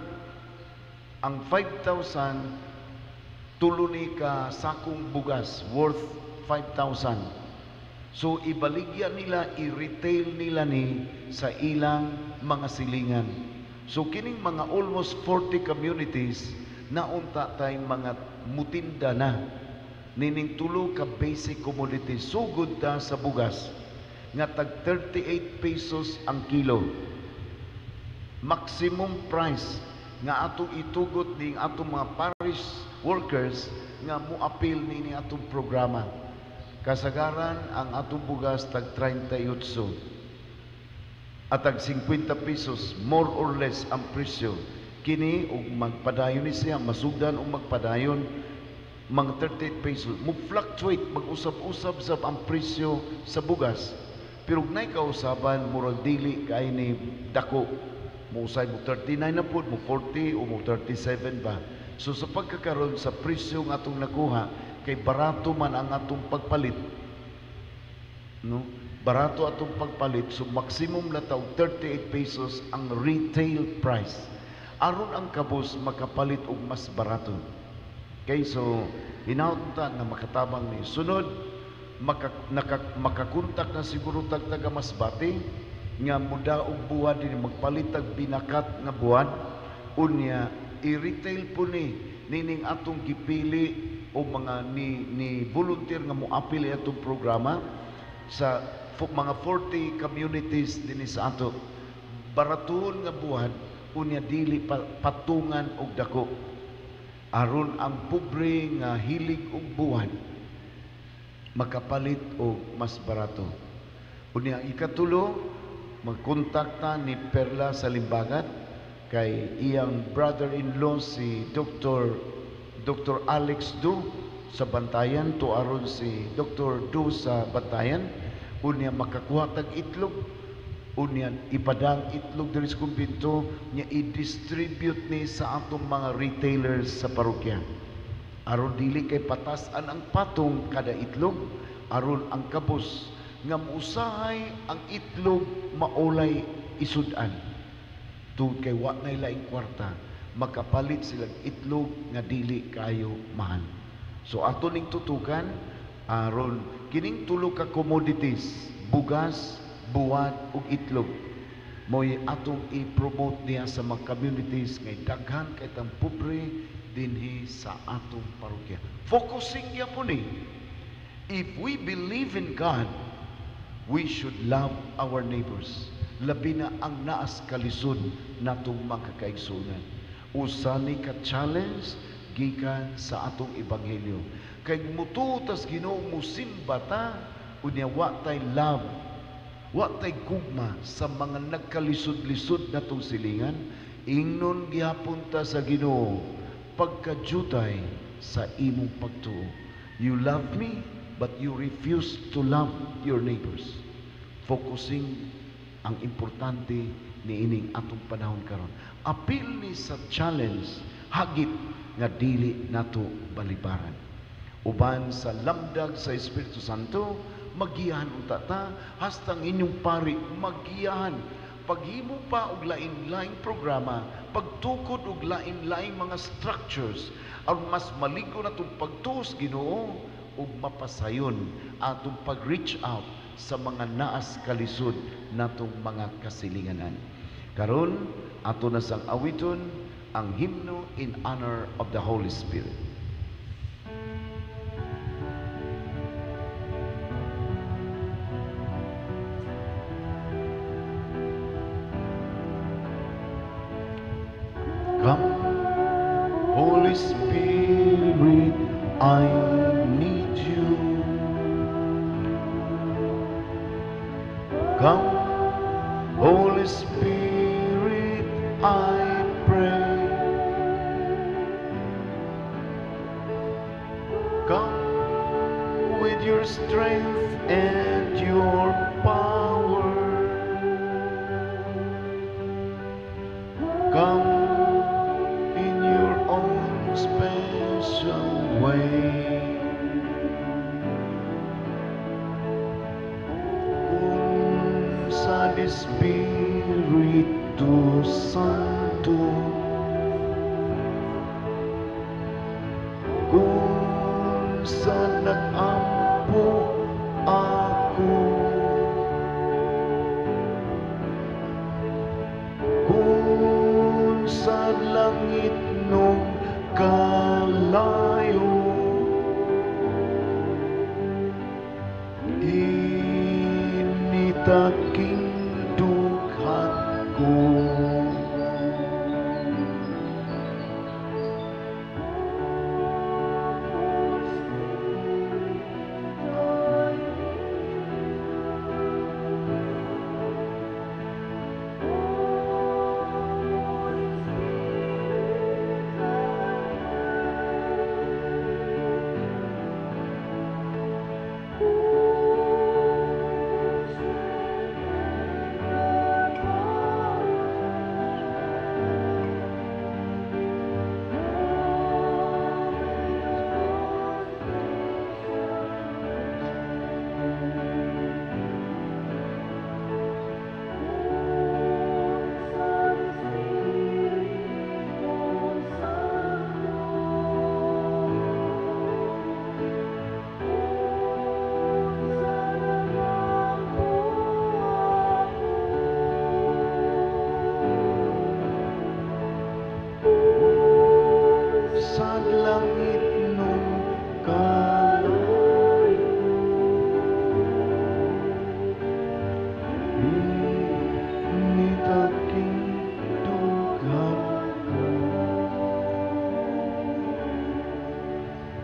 ang 5,000, tulo ni ka sakong bugas worth 5,000. So ibaligya nila, i-retail nila ni sa ilang mga silingan. So kining mga almost 40 communities naunta tayong mga mutinda na nining tulo ka basic commodities. Sugod ta sa bugas nga tag 38 pesos ang kilo. Maximum price nga atong itugot ning atong mga parish workers nga muapil nini atong programa. Kasagaran ang atong bugas tag 38 at tag 50 pesos more or less ang presyo. Kini og magpadayon ni siya, masugdan og magpadayon mga 38 pesos. Mo-fluctuate, mag-usab-usab sab ang presyo sa bugas. Pero nay kausaban murag dili kay ni dako. Mo usay mo 39 na pud, mo 40 o mo 37 ba. So sa pagkakaroon sa presyo nga atong nakuha, kay barato man ang atong pagpalit, no? Barato atong pagpalit, so maximum na taw 38 pesos ang retail price. Aron ang kabus makapalit og mas barato. Okay, so hinautan nga makatabang ni sunod, makakontak na siguro taga Masbate nga muda og buwan din magpalit og binakat nga buwan, unya i-retail po nining atong gipili o mga ni volunteer nga moapil atong programa sa mga 40 communities dinhi sa ato. Baratuhon nga buwan, unya dili patungan og dako, aron ang pobre nga hilig og buwan makapalit og mas barato. Unya ikatulo, magkontakta ni Perla sa Limbagat kay iyang brother-in-law si Dr. Alex Du sa Bantayan, tuaron si Dr. Du sa Bantayan, unya makakuha tag itlog, unya ipadang itlog diri sa kumbento, nya i-distribute ni sa atong mga retailers sa parokya. Aron dili kay patasan ang patong kada itlog, aron ang kabus nga muusahay ang itlog maulay isudan. Tungod kay wa na laing kwarta, makapalit silang itlog nga dili kayo mahal. So ato ning tutukan aron kining tulo ka commodities, bugas, buwad ug itlog. Mo'y atong i-promote niya sa mga communities ngay daghan kay tang pobre dinhi sa atong parokya. Focusing niya po ni. If we believe in God, we should love our neighbors. Labi na ang naas kalisod natong mga kaigsunan. Usa ni ka challenge gikan sa atong ebanghelyo. Kay mututas Ginoo musimba ta unya wa tay love, wa tay gugma sa mga nagkalisod-lisod natong silingan. Ingnon gihapon ta sa Ginoo pagkajutay sa imong pagtuo. You love me, but you refuse to love your neighbors. Focusing ang importante ni ining atong panahon karon. Apil ni sa challenge hagit nga dili nato balibaran. Uban sa lamdag sa Espiritu Santo, magiyahan unta ta hastang inyong pari magiyahan. Paghimo pa og lain-laing programa, pagtukod og lain-laing mga structures, aron mas maligo natong pagtuos Ginoo ug mapasayon atong pag-reach out sa mga naas kalisod natong mga kasilinganan. Karon ato na sang awiton ang hymno in honor of the Holy Spirit. Come, Holy Spirit, I need you. Come, Holy Spirit, I pray. Come with your strength and your power. Come in your own special way. Sa Espiritu Santo, kung sa nag-ampo ako, kung sa langit nung kalayo, initaking dughan ko.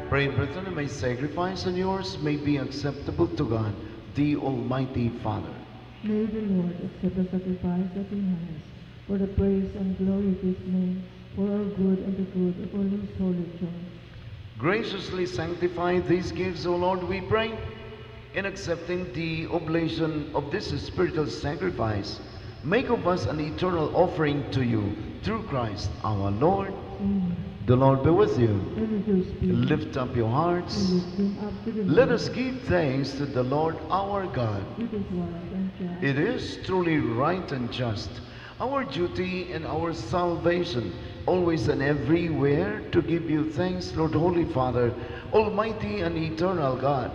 Pray, brethren, my sacrifice and yours may be acceptable to God, the Almighty Father. May the Lord accept the sacrifice of your hands for the praise and glory of his name, for our good and the good of all his holy church. Graciously sanctify these gifts, O Lord, we pray, in accepting the oblation of this spiritual sacrifice. Make of us an eternal offering to you, through Christ our Lord. Amen. The Lord be with you. And with your spirit, Lift up your hearts. and lift them up to the Let Lord. us give thanks to the Lord our God. It is right and just. It is truly right and just, our duty and our salvation, always and everywhere, to give you thanks, Lord, Holy Father, Almighty and eternal God,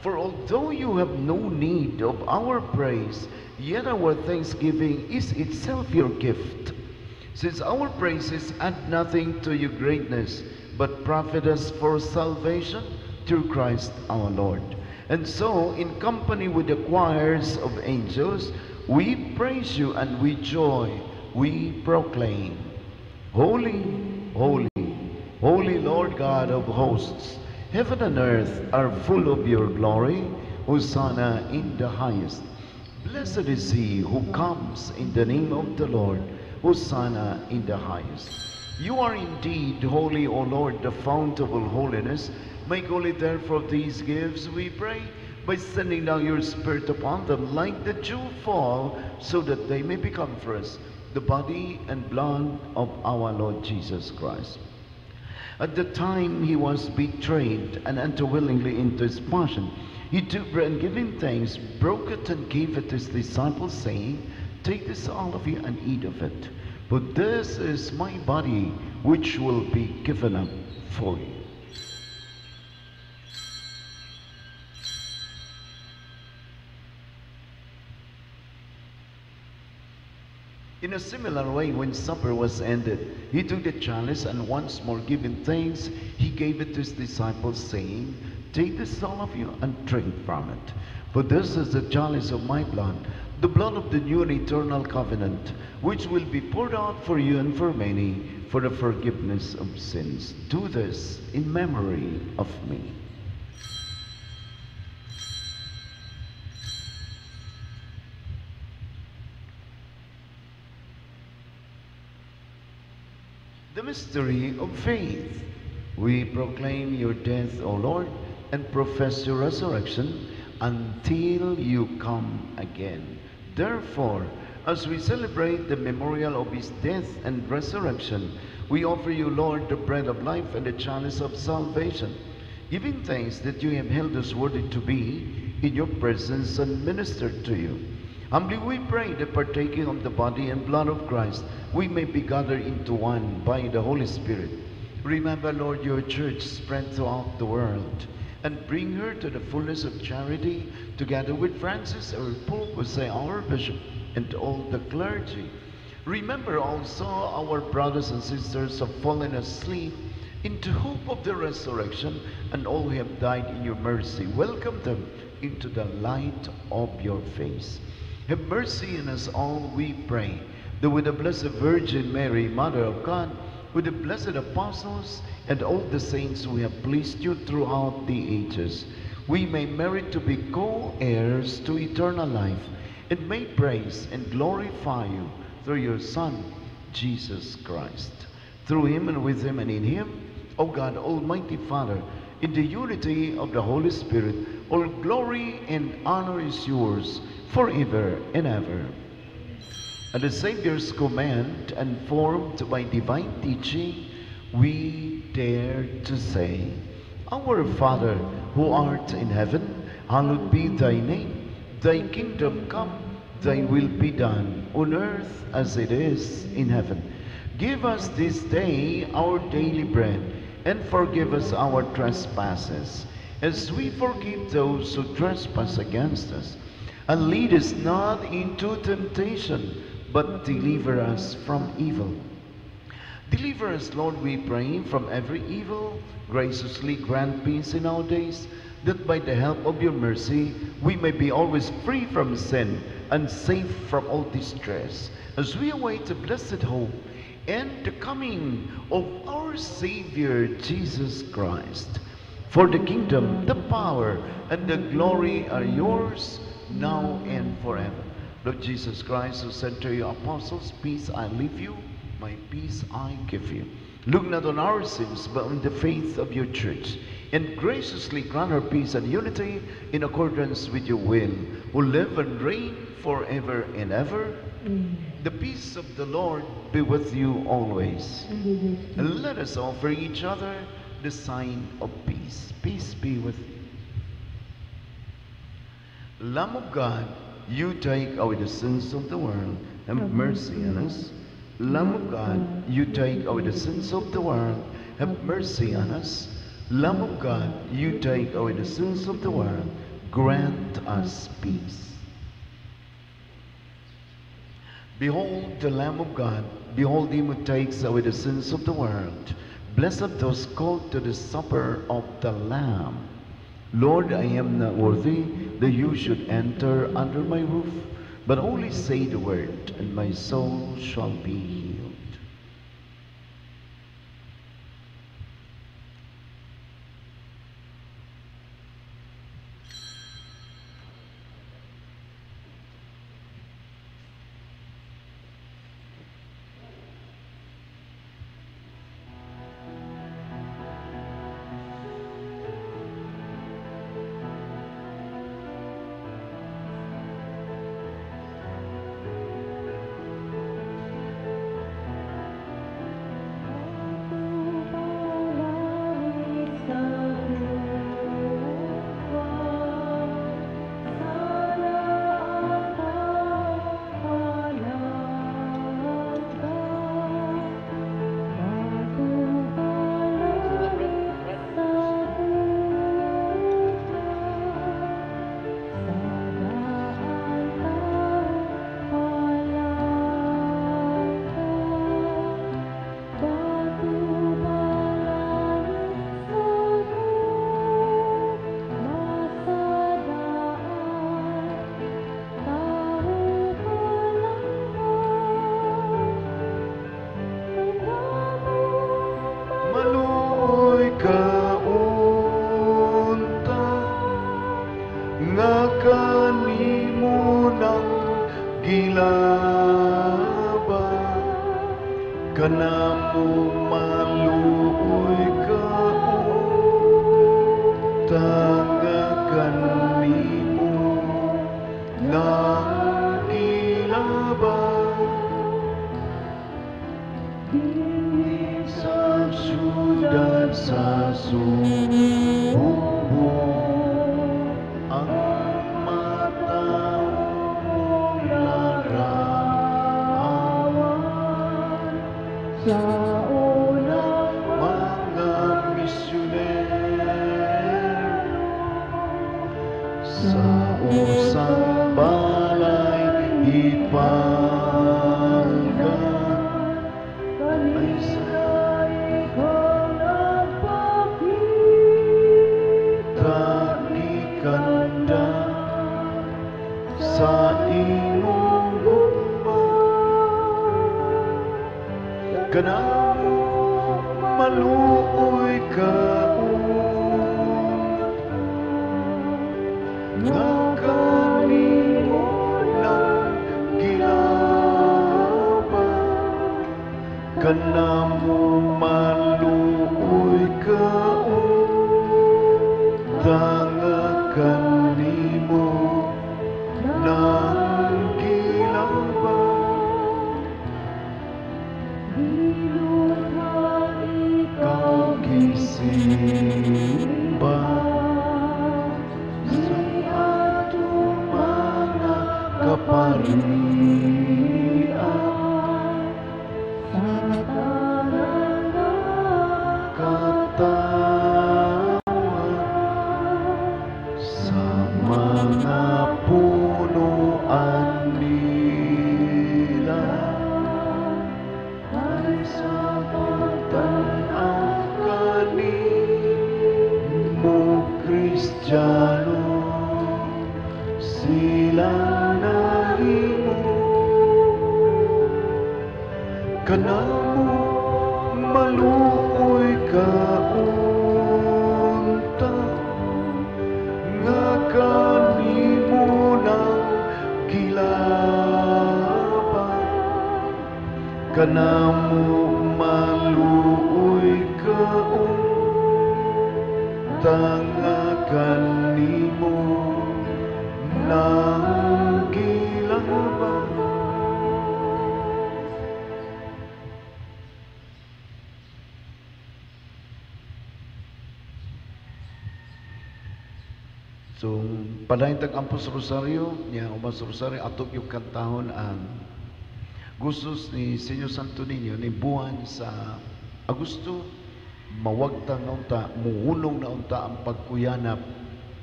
For although you have no need of our praise, yet our thanksgiving is itself your gift. Since our praises add nothing to your greatness, but profit us for salvation through Christ our Lord. And so, in company with the choirs of angels, we praise you and with joy we proclaim, Holy, holy, holy Lord God of hosts. Heaven and earth are full of your glory. Hosanna in the highest. Blessed is he who comes in the name of the Lord. Hosanna in the highest. You are indeed holy, O Lord, the fount of all holiness. Make holy therefore these gifts, we pray, by sending down your Spirit upon them like the dew fall, so that they may become for us the body and blood of our Lord Jesus Christ. At the time he was betrayed and entered willingly into his passion, he took bread and giving thanks, broke it and gave it to his disciples, saying, Take this all of you and eat of it, for this is my body which will be given up for you. In a similar way, when supper was ended, he took the chalice, and once more giving thanks, he gave it to his disciples, saying, Take this all of you and drink from it. For this is the chalice of my blood, the blood of the new and eternal covenant, which will be poured out for you and for many for the forgiveness of sins. Do this in memory of me. The mystery of faith. We proclaim your death, O Lord, and profess your resurrection until you come again. Therefore, as we celebrate the memorial of his death and resurrection, we offer you, Lord, the bread of life and the chalice of salvation, giving thanks that you have held us worthy to be in your presence and ministered to you. Humbly we pray that partaking of the body and blood of Christ, we may be gathered into one by the Holy Spirit. Remember, Lord, your church spread throughout the world, and bring her to the fullness of charity, together with Francis, our Pope, Jose, our Bishop, and all the clergy. Remember also our brothers and sisters who have fallen asleep into hope of the resurrection, and all who have died in your mercy. Welcome them into the light of your face. Have mercy on us all, we pray, that with the Blessed Virgin Mary, Mother of God, with the blessed apostles and all the saints who have pleased you throughout the ages, we may merit to be co-heirs to eternal life, and may praise and glorify you through your Son, Jesus Christ. Through him and with him and in him, O God, Almighty Father, in the unity of the Holy Spirit, all glory and honor is yours forever and ever. At the Savior's command, and formed by divine teaching, we dare to say, Our Father, who art in heaven, hallowed be thy name. Thy kingdom come, thy will be done, on earth as it is in heaven. Give us this day our daily bread, and forgive us our trespasses, as we forgive those who trespass against us. And lead us not into temptation, but deliver us from evil. Deliver us, Lord, we pray, from every evil. Graciously grant peace in our days, that by the help of your mercy we may be always free from sin and safe from all distress, as we await the blessed hope and the coming of our Savior Jesus Christ. For the kingdom, the power, and the glory are yours, now and forever. Lord Jesus Christ, who said to your apostles, Peace I leave you, my peace I give you. Look not on our sins, but on the faith of your church, and graciously grant her peace and unity in accordance with your will, who live and reign forever and ever. Amen. The peace of the Lord be with you always. And with you. And let us offer each other the sign of peace. Peace be with you. Lamb of God, you take away the sins of the world, have mercy on us. Lamb of God, you take away the sins of the world, have mercy on us. Lamb of God, you take away the sins of the world, grant us peace. Behold the Lamb of God, behold him who takes away the sins of the world. Blessed those called to the supper of the Lamb. Lord, I am not worthy that you should enter under my roof, but only say the word, and my soul shall be healed. So, padayon tag-ampos Rosario, niya umas Rosario, atok yung kantahon ang gustos ni Senyor Santo Niño ni buwan sa Agosto, mawagtang na unta, muhunong na unta ang pagkuyanap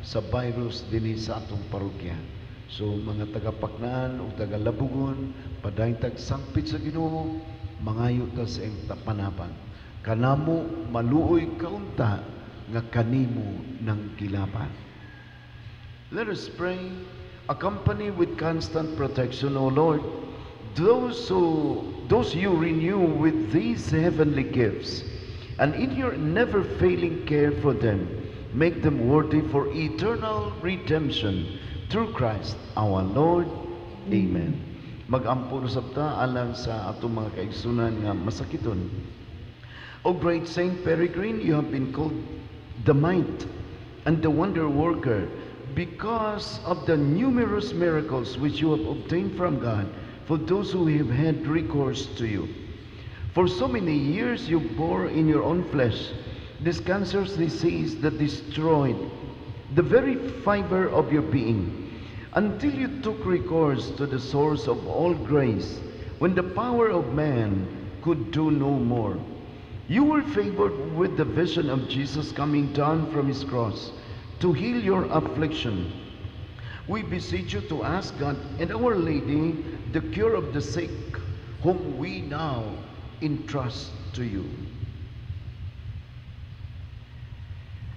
sa virus dinhi sa atong parokya. So mga taga-Paknaan ug taga-Labugon, padayong tagsangpit sa Ginoo, mangayo ta sa iyang tapanapan. Kanamo maluoy kaunta nga kanimo ng gilapan. Let us pray. Accompany with constant protection, O Lord, those you renew with these heavenly gifts, and in your never-failing care for them, make them worthy for eternal redemption through Christ our Lord. Amen. Mag-ampuro sabta alang sa atong mga kaigsunan nga masakiton. O great Saint Peregrine, you have been called the might and the wonder worker because of the numerous miracles which you have obtained from God for those who have had recourse to you. For so many years you bore in your own flesh this cancerous disease that destroyed the very fiber of your being, until you took recourse to the source of all grace, when the power of man could do no more. You were favored with the vision of Jesus coming down from his cross to heal your affliction. We beseech you to ask God and Our Lady the cure of the sick, whom we now entrust to you.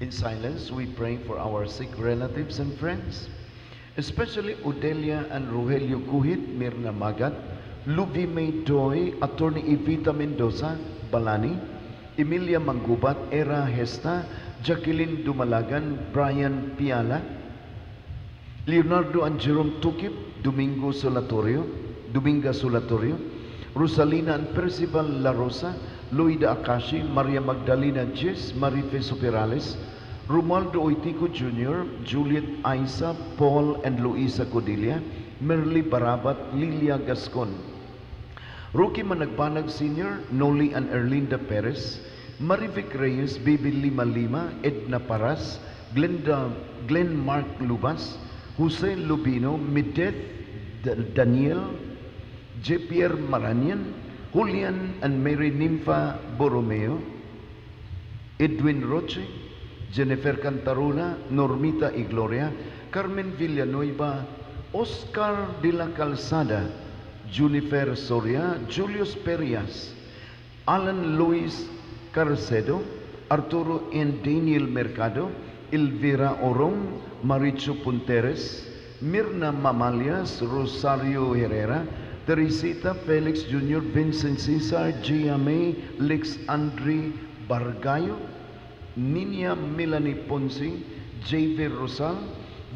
In silence, we pray for our sick relatives and friends, especially Odelia and Rogelio Kuhit, Mirna Magat, Luby May Doy, Attorney Evita Mendoza, Balani, Emilia Manggubat, Era Hesta, Jacqueline Dumalagan, Brian Piala, Leonardo and Jerome Tukip, Dominga Solatorio, Rosalina and Percival La Rosa, Loida Akashi, Maria Magdalena Jess, Marife Superales, Romualdo Oitico Jr., Juliet Aisa, Paul and Luisa Codilia, Merly Barabat, Lilia Gascon, Rocky Managbanag Sr., Noli and Erlinda Perez, Marivic Reyes, Bibi Lima Lima, Edna Paras, Glenn Mark Lubas, Jose Lubino, Mideth Daniel, J. Pierre Maranian, Julian and Mary Nympha Borromeo, Edwin Roche, Jennifer Cantarona, Normita Igloria, Carmen Villanueva, Oscar de la Calzada, Junifer Soria, Julius Perias, Alan Luis Carcedo, Arturo and Daniel Mercado, Elvira Orong, Maricho Punteres, Mirna Mamalias, Rosario Herrera, Teresita Felix Jr., Vincent Cesar, Gia May, Lex Andre Bargayo, Nina Melanie Ponce, J.V. Rosal,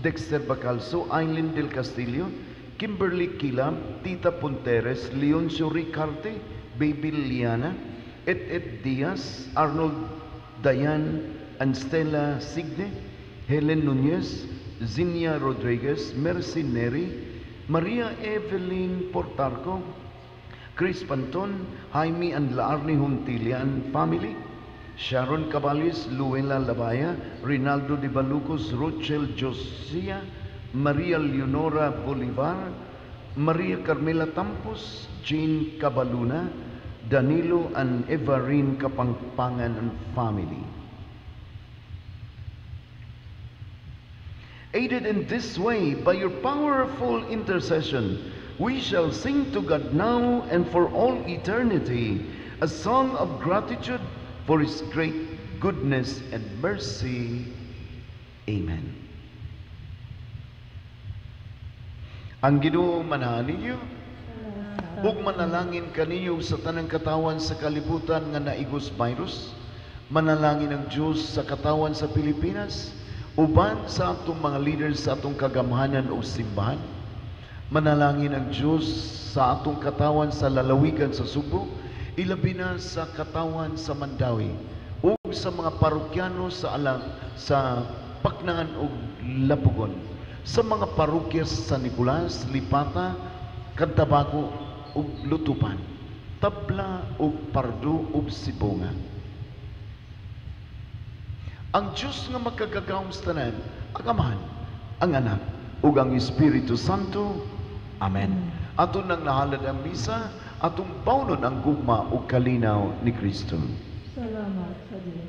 Dexter Bacalso, Aileen Del Castillo, Kimberly Kilab, Tita Punteres, Leoncio Ricarte, Baby Liana, Ed Diaz, Arnold Dayan and Stella Signe, Helen Nunez, Zinia Rodriguez, Mercy Neri, Maria Evelyn Portarco, Chris Panton, Jaime and Laarni Huntilia and family, Sharon Caballes, Luela Labaya, Rinaldo de Balucos, Rochelle Josia, Maria Leonora Bolivar, Maria Carmela Tampos, Jean Cabaluna, Danilo and Evarine Kapangpangan and family. Aided in this way by your powerful intercession, we shall sing to God now and for all eternity a song of gratitude for His great goodness and mercy. Amen. Ang Ginoo manahan ninyo, ug manalangin kaninyo sa tanang katawan sa kalibutan nga naigos virus, manalangin ang Diyos sa katawan sa Pilipinas, uban sa atong mga leaders sa atong kagamhanan o simbahan, manalangin ang Diyos sa atong katawan sa lalawigan sa Subo, ilabi na sa katawan sa Mandawi, ug sa mga parokyano sa Paknaan ug Lapugon, sa mga parokya sa Nicolas, Lipata, Cantabaco ug Lutupan, Tabla ug Pardo ug Sibonga. Ang Diyos nga magkagagawang sa tanan, ang Amahan, ang Anak, ug ang Espiritu Santo. Amen. Aton nang nahalad ang misa, atong bawnon ang gugma ug kalinaw ni Kristo. Salamat sa Diyos.